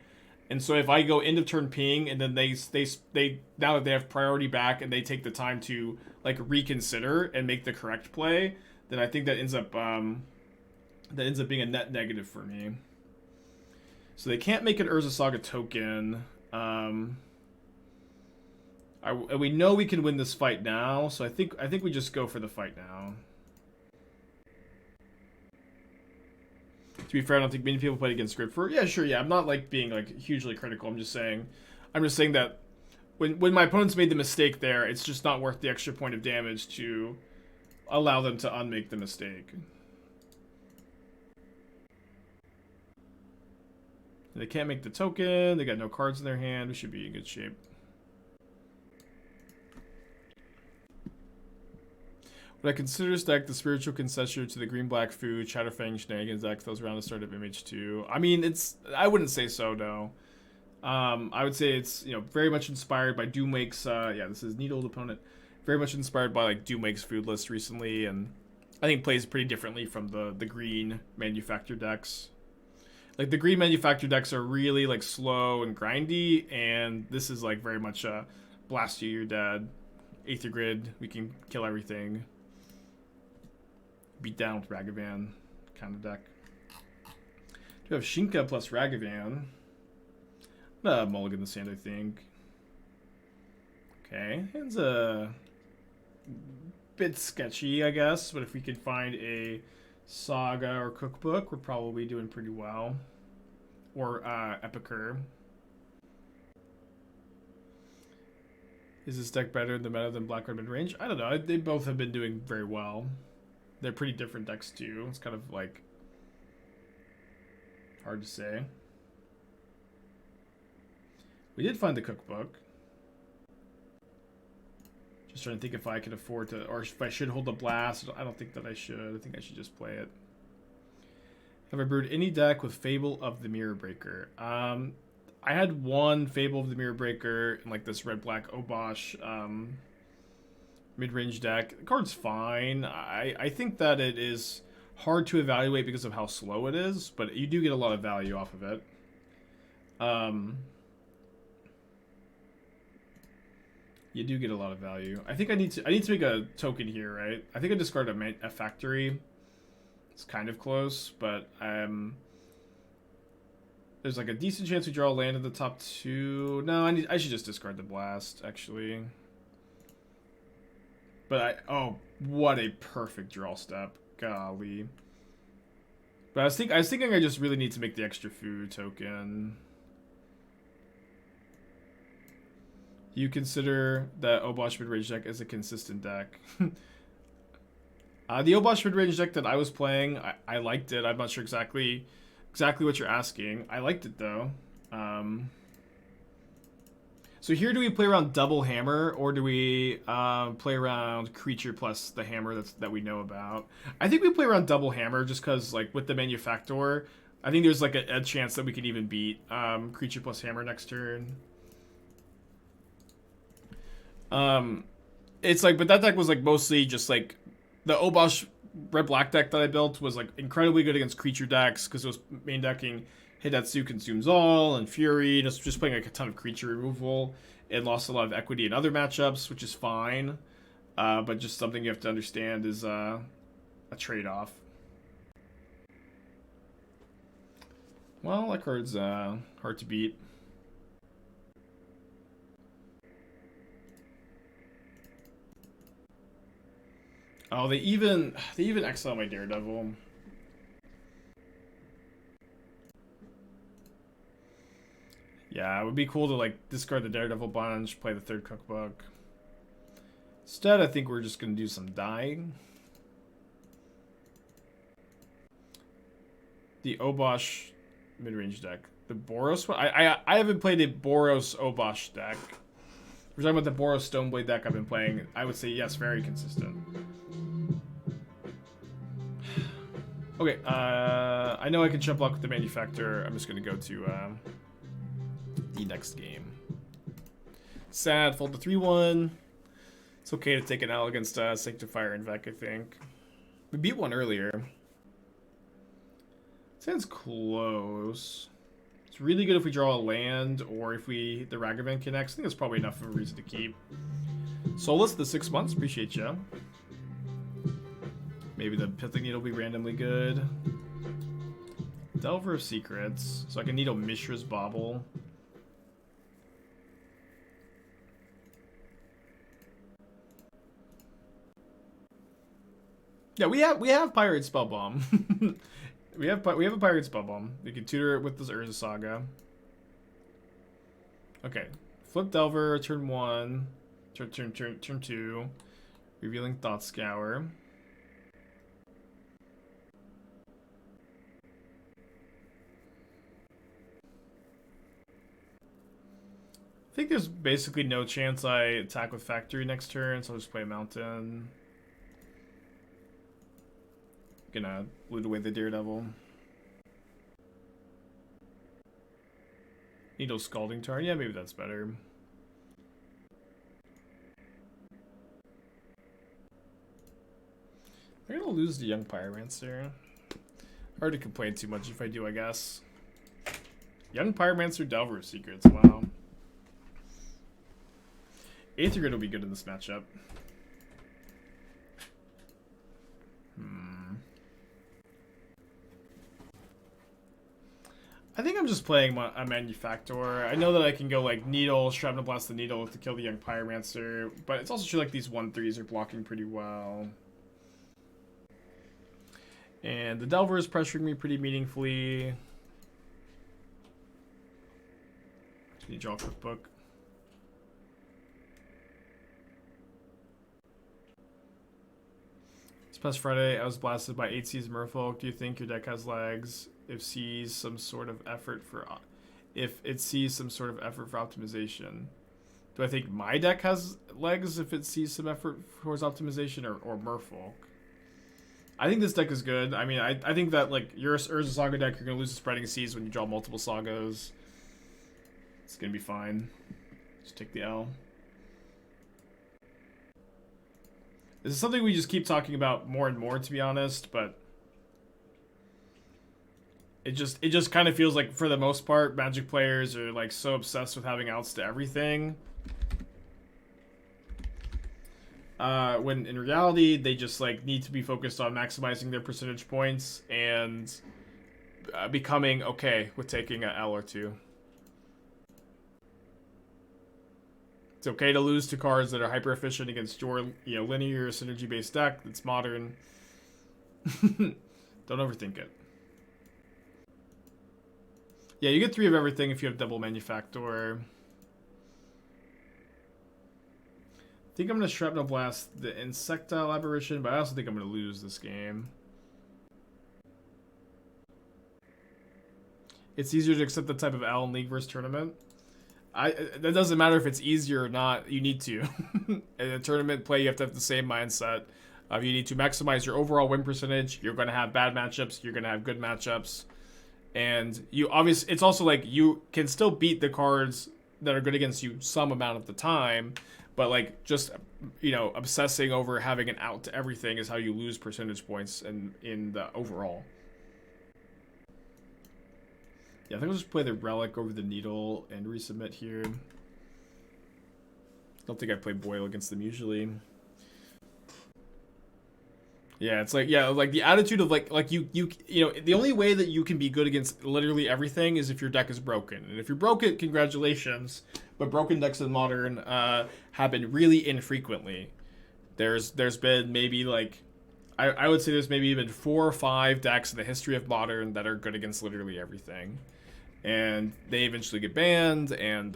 And so if I go end of turn ping, and then they now that they have priority back and they take the time to, like, reconsider and make the correct play, then I think that ends up being a net negative for me. So they can't make an Urza Saga token. We know we can win this fight now, so I think we just go for the fight now. To be fair, I don't think many people played against Ghirapur. Yeah, sure, yeah. I'm not, like, being, like, hugely critical. I'm just saying that when my opponents made the mistake there, it's just not worth the extra point of damage to allow them to unmake the mistake. They can't make the token. They got no cards in their hand. We should be in good shape. Would I consider this deck the spiritual concession to the green-black food, Shadowfang Shenanigans deck that was around the start of Image 2? I mean, I wouldn't say so, no. I would say it's, you know, very much inspired by Doomwake's, yeah, this is Needle opponent. Very much inspired by, like, Doomwake's food list recently, and I think plays pretty differently from the green Manufactor decks. Like, the green Manufactor decks are really, like, slow and grindy, and this is, like, very much a blast you, you're dead. Aether Grid, we can kill everything. Beat down with Ragavan kind of deck. Do have Shinka plus Ragavan. Mulligan the Sand, I think. Okay, it's a bit sketchy, I guess, but if we could find a Saga or Cookbook, we're probably doing pretty well. Or Epicure. Is this deck better in the meta than Black Red mid-range? I don't know. They both have been doing very well. They're pretty different decks too. It's kind of, like, hard to say. We did find the Cookbook. Just trying to think if I could afford to, or if I should hold the Blast. I don't think that I should. I think I should just play it. Have I brewed any deck with Fable of the Mirror Breaker? I had one Fable of the Mirror Breaker in, like, this red-black Obosh mid-range deck. The card's fine. I think that it is hard to evaluate because of how slow it is, but you do get a lot of value off of it. You do get a lot of value. I think I need to make a token here, right? I think I discard a factory. It's kind of close, but there's like a decent chance we draw a land in the top 2. No, I should just discard the blast, actually. But oh, what a perfect draw step. Golly. But I was thinking I just really need to make the extra food token. You consider that Obosh mid-range deck as a consistent deck. The Obosh mid-range deck that I was playing, I liked it. I'm not sure exactly what you're asking. I liked it though. So here, do we play around double hammer, or do we play around creature plus the hammer that we know about? I think we play around double hammer just because, like, with the Manufactor, I think there's like a chance that we can even beat creature plus hammer next turn. It's like, but that deck was like mostly just like the Obosh red-black deck that I built was like incredibly good against creature decks because it was main decking Hidetsu Consumes All and Fury, just playing like a ton of creature removal. It lost a lot of equity in other matchups, which is fine, but just something you have to understand is a trade-off. Well, that card's hard to beat. Oh, they even exile my Daredevil. Yeah, it would be cool to like discard the Daredevil bunch, play the 3rd cookbook. Instead, I think we're just gonna do some dying. The Obosh mid-range deck. The Boros one? I haven't played a Boros Obosh deck. We're talking about the Boros Stoneblade deck I've been playing. I would say yes, very consistent. Okay, I know I can jump block with the Manufactor. I'm just gonna go to the next game. Sad, fold the 3-1. It's okay to take an L against Sanctifier and Vec, I think. We beat one earlier. Sounds close. It's really good if we draw a land or if the Ragavan connects. I think that's probably enough of a reason to keep. Solus, the 6 months, appreciate ya. Maybe the Pithing Needle will be randomly good. Delver of Secrets, so I can needle Mishra's Bauble. Yeah, we have Pyrite Spellbomb. we have a Pyrite Spellbomb. We can tutor it with this Urza Saga. Okay, flip Delver, turn 1, turn 2, revealing Thought Scour. I think there's basically no chance I attack with Factory next turn, so I'll just play a Mountain. Gonna loot away the Daredevil. Needle Scalding Tarn, yeah, maybe that's better. I'm gonna lose the Young Pyromancer. Hard to complain too much if I do, I guess. Young Pyromancer, Delver of Secrets, wow. Aether Grid will be good in this matchup. I think I'm just playing a Manufactor. I know that I can go like Needle, Shrapnel Blast the Needle to kill the Young Pyromancer, but it's also true like these 1/3s are blocking pretty well. And the Delver is pressuring me pretty meaningfully. Need to draw a cookbook. This past Friday, I was blasted by 8C's Merfolk. Do you think your deck has legs? If it sees some sort of effort for optimization. Do I think my deck has legs if it sees some effort towards optimization, or Merfolk? I think this deck is good. I mean, I think that like your Urza Saga deck, you're gonna lose the Spreading Seas when you draw multiple Sagas. It's gonna be fine. Just take the L. This is something we just keep talking about more and more, to be honest, but it just kind of feels like, for the most part, Magic players are like so obsessed with having outs to everything when in reality they just like need to be focused on maximizing their percentage points and becoming okay with taking an L or two. It's okay to lose to cards that are hyper efficient against your linear synergy based deck that's modern. Don't overthink it. Yeah, you get 3 of everything if you have double Manufactor. I think I'm going to Shrapnel Blast the Insectile Aberration, but I also think I'm going to lose this game. It's easier to accept the type of L in League vs. Tournament. That doesn't matter if it's easier or not. You need to. In a tournament play, you have to have the same mindset. You need to maximize your overall win percentage. You're going to have bad matchups. You're going to have good matchups. And you obviously, it's also like you can still beat the cards that are good against you some amount of the time. But like just, obsessing over having an out to everything is how you lose percentage points in the overall. Yeah, I think I'll just play the Relic over the Needle and resubmit here. Don't think I play Boil against them usually. Yeah, it's like, like the attitude of like you the only way that you can be good against literally everything is if your deck is broken. And if you're broken, congratulations. But broken decks in Modern happen really infrequently. There's been maybe like, I would say there's maybe even 4 or 5 decks in the history of Modern that are good against literally everything. And they eventually get banned, and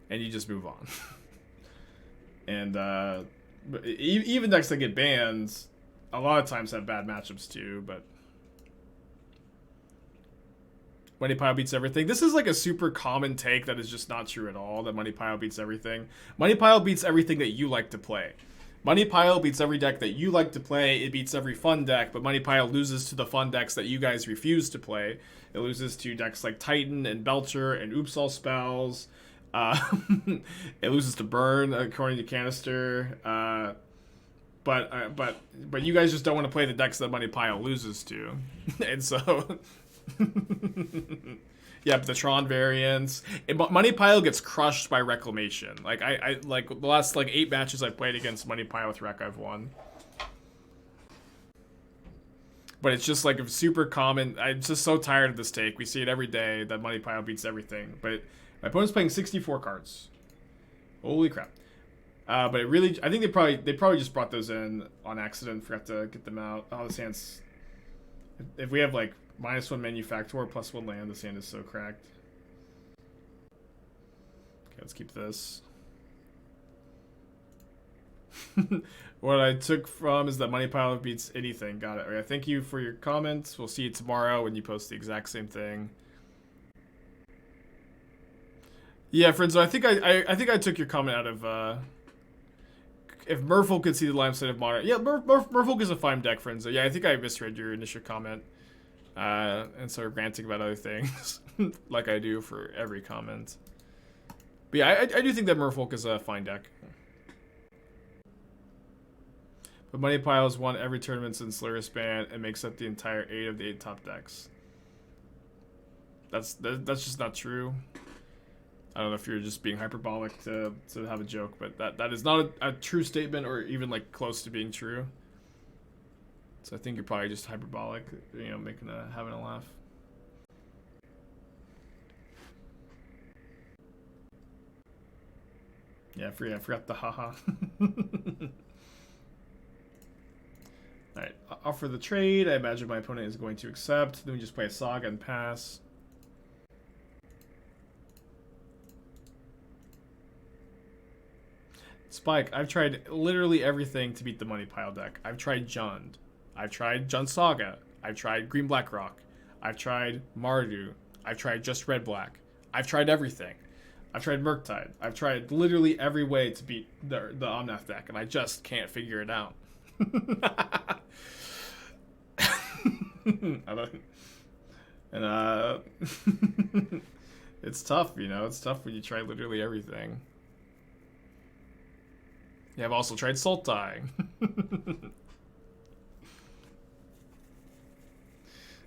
you just move on. And but even decks that get banned, a lot of times have bad matchups too. But Money Pile beats everything. This is like a super common take that is just not true at all. That Money Pile beats everything. Money Pile beats everything that you like to play. Money Pile beats every deck that you like to play. It beats every fun deck, but Money Pile loses to the fun decks that you guys refuse to play. It loses to decks like Titan and Belcher and Oops All Spells. It loses to Burn according to Canister. But you guys just don't want to play the decks that Money Pile loses to, and so yeah, but the Tron variants. Money Pile gets crushed by Reclamation. Like I like the last like 8 matches I've played against Money Pile with Rec, I've won. But it's just like a super common. I'm just so tired of this take. We see it every day that Money Pile beats everything. But my opponent's playing 64 cards. Holy crap! But it really, I think they probably just brought those in on accident. Forgot to get them out. Oh, this hand's. If we have like -1 Manufactor, +1 land, this hand is so cracked. Okay, let's keep this. What I took from is that Money Pile beats anything. Got it. All right, thank you for your comments. We'll see you tomorrow when you post the exact same thing. Yeah, friends. So I think I took your comment out of. If Merfolk could see the line side of Modern, yeah, Merfolk is a fine deck, friends. So yeah, I think I misread your initial comment, and started ranting about other things, like I do for every comment. But yeah, I do think that Merfolk is a fine deck. But Money Pile has won every tournament since Luris ban and makes up the entire 8 of the 8 top decks. That's just not true. I don't know if you're just being hyperbolic to have a joke, but that is not a true statement or even like close to being true. So I think you're probably just hyperbolic, having a laugh. Yeah, I forgot the haha. Alright, offer the trade. I imagine my opponent is going to accept. Then we just play a Saga and pass. Spike, I've tried literally everything to beat the Money Pile deck. I've tried Jund. I've tried Jund Saga. I've tried Green Black Rock. I've tried Mardu. I've tried just Red Black. I've tried everything. I've tried Murktide. I've tried literally every way to beat the Omnath deck, and I just can't figure it out. It's tough, it's tough when you try literally everything. Yeah, I've also tried Sultai.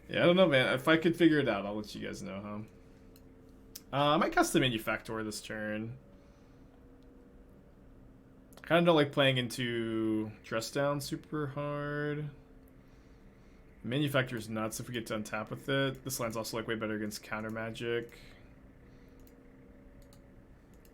Yeah, I don't know, man. If I could figure it out, I'll let you guys know, huh? I might cast the Manufactor this turn. kind of don't like playing into Dress Down super hard. Manufactor is nuts if we get to untap with it. This line's also like way better against counter magic.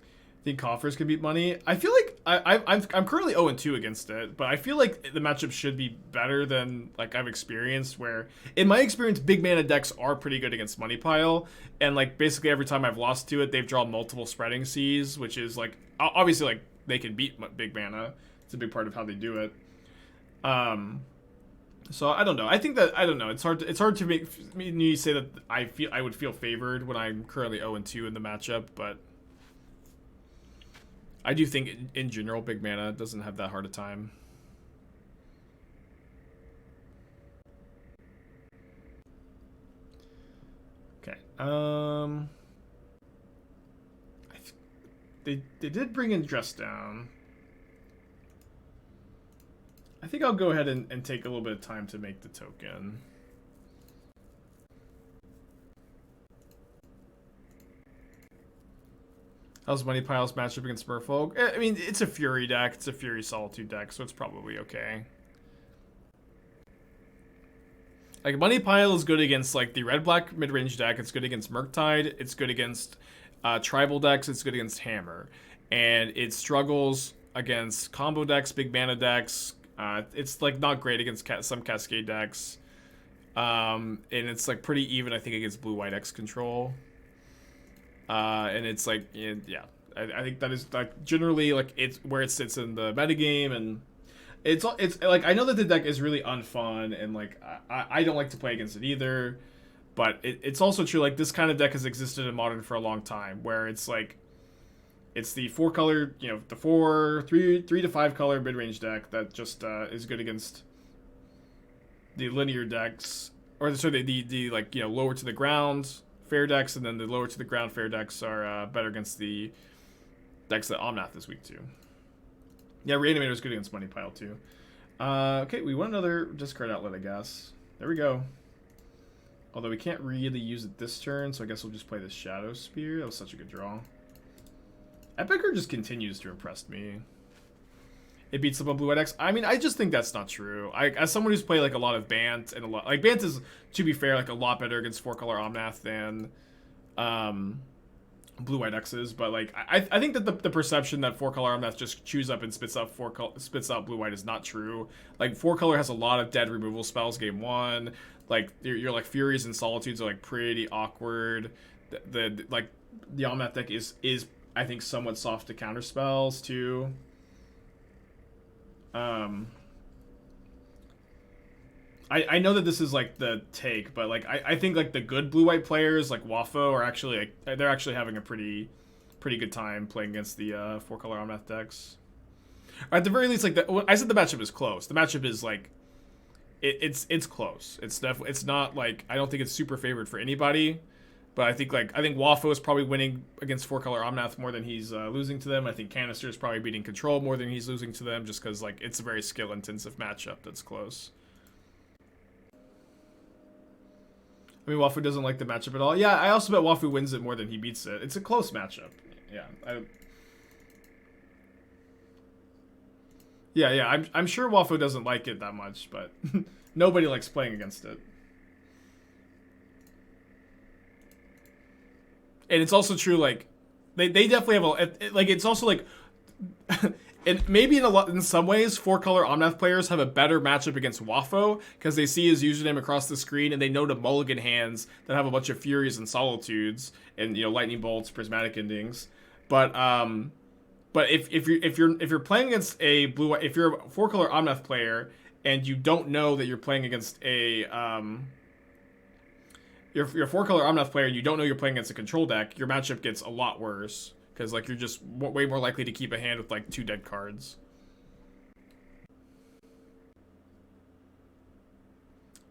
I think coffers could beat money. I feel like I'm currently 0-2 against it, but I feel like the matchup should be better than like I've experienced. Where in my experience, big mana decks are pretty good against money pile, and like basically every time I've lost to it, they've drawn multiple spreading seas, which is like obviously like they can beat big mana. It's a big part of how they do it. So I don't know. I think that I don't know. It's hard to make me say that I would feel favored when I'm currently 0-2 in the matchup, but I do think in general big mana doesn't have that hard a time. Okay. They did bring in Dress Down. I think I'll go ahead and take a little bit of time to make the token. How's Money Pile's matchup against Merfolk? I mean, it's a Fury deck. It's a Fury Solitude deck, so it's probably okay. Like, Money Pile is good against, like, the red-black mid-range deck. It's good against Murktide. It's good against tribal decks. It's good against Hammer. And it struggles against combo decks, big mana decks. It's, like, not great against some Cascade decks. And it's, like, pretty even, I think, against Blue-White X control. And it's like, yeah, I think that is like generally like it's where it sits in the metagame, and it's like I know that the deck is really unfun, and like I don't like to play against it either, but it's also true like this kind of deck has existed in Modern for a long time, where it's like it's the 4-color, you know, the 3 to 5 color mid range deck that just is good against the linear decks, or sorry, the like, you know, lower to the ground fair decks, and then the lower to the ground fair decks are better against the decks that Omnath is weak to. Yeah, Reanimator is good against Money Pile too. Okay, we want another discard outlet, I guess. There we go. Although we can't really use it this turn, so I guess we'll just play this Shadowspear. That was such a good draw. Epicure just continues to impress me. It beats up on Blue White X. I mean, I just think that's not true. As someone who's played like a lot of Bant and a lot like Bant is, to be fair, like a lot better against 4-color Omnath than Blue White X's. But like I think that the perception that 4-color Omnath just chews up and spits out Blue White is not true. Like 4-color has a lot of dead removal spells game one. Like your like Furies and Solitudes are like pretty awkward. The Omnath deck is I think somewhat soft to counter spells too. I know that this is like the take, but like I think like the good blue-white players like Wafo are actually like they're actually having a pretty good time playing against the 4-color Omnath decks. Or at the very least, like I said, the matchup is close. The matchup is like it's close. It's not like I don't think it's super favored for anybody. But I think Wafo is probably winning against 4-color Omnath more than he's losing to them. I think Canister is probably beating Control more than he's losing to them, just because like it's a very skill-intensive matchup that's close. I mean, Wafo doesn't like the matchup at all. Yeah, I also bet Wafo wins it more than he beats it. It's a close matchup. Yeah. I'm sure Wafo doesn't like it that much, but nobody likes playing against it. And it's also true, like, they definitely have a, like, it's also, like, and maybe in some ways, 4-color Omnath players have a better matchup against Wafo, because they see his username across the screen, and they know to mulligan hands that have a bunch of Furies and Solitudes, and, you know, Lightning Bolts, Prismatic Endings. But if you're playing against if you're a 4-color Omnath player, and you don't know that you're playing against a, you're a 4-color Omnath player and you don't know you're playing against a control deck, your matchup gets a lot worse. Because, like, you're just way more likely to keep a hand with, like, 2 dead cards.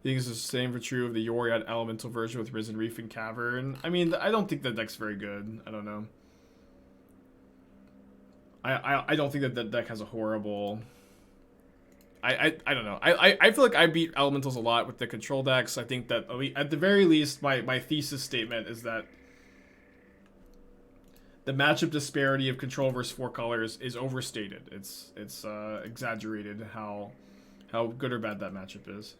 I think it's the same for true of the Yoriad Elemental version with Risen Reef and Cavern. I mean, I don't think that deck's very good. I don't know. I don't think that deck has a horrible... I don't know. I feel like I beat Elementals a lot with the control decks. I think that, at the very least, my thesis statement is that the matchup disparity of control versus 4 colors is overstated. It's exaggerated how good or bad that matchup is.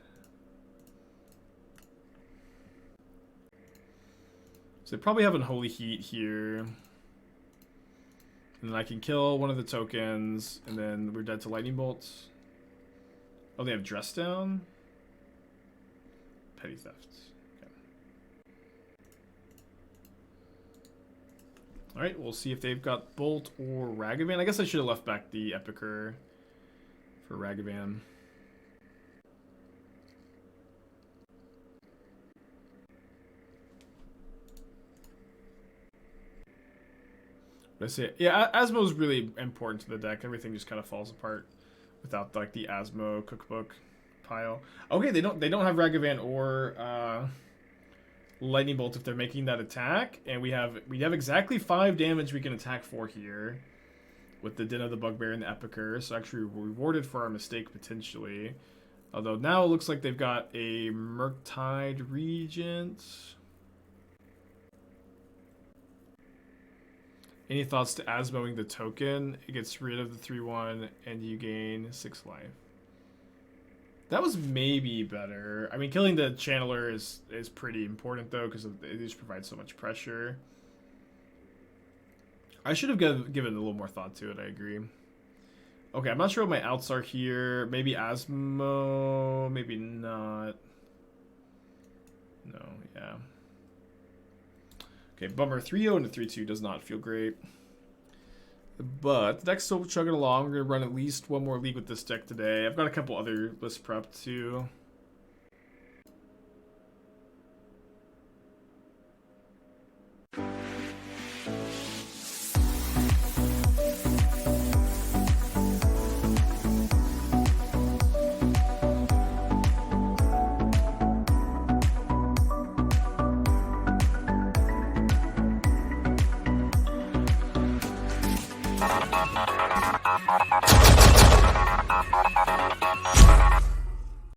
So they probably have Unholy Heat here. And then I can kill one of the tokens, and then we're dead to Lightning Bolts. Oh, they have Dress Down? Petty Theft. Okay. Alright, we'll see if they've got Bolt or Ragavan. I guess I should have left back the Epicure for Ragavan. But I say, yeah, Asmo's really important to the deck. Everything just kind of falls apart without like the Asmo cookbook pile. Okay, they don't have Ragavan or Lightning Bolt if they're making that attack, and we have exactly 5 damage we can attack for here with the Den of the Bugbear and the Epicure. So actually we're rewarded for our mistake potentially. Although now it looks like they've got a Murktide Regent. Any thoughts to Asmoing the token? It gets rid of the 3/1 and you gain 6 life. That was maybe better. I mean, killing the Channeler is pretty important though, because it just provides so much pressure. I should have given a little more thought to it, I agree. Okay, I'm not sure what my outs are here. Maybe Asmo, maybe not. No, yeah. Okay, bummer. 3-0 into 3-2 does not feel great. But the deck's still chugging along. We're going to run at least one more league with this deck today. I've got a couple other lists prepped too.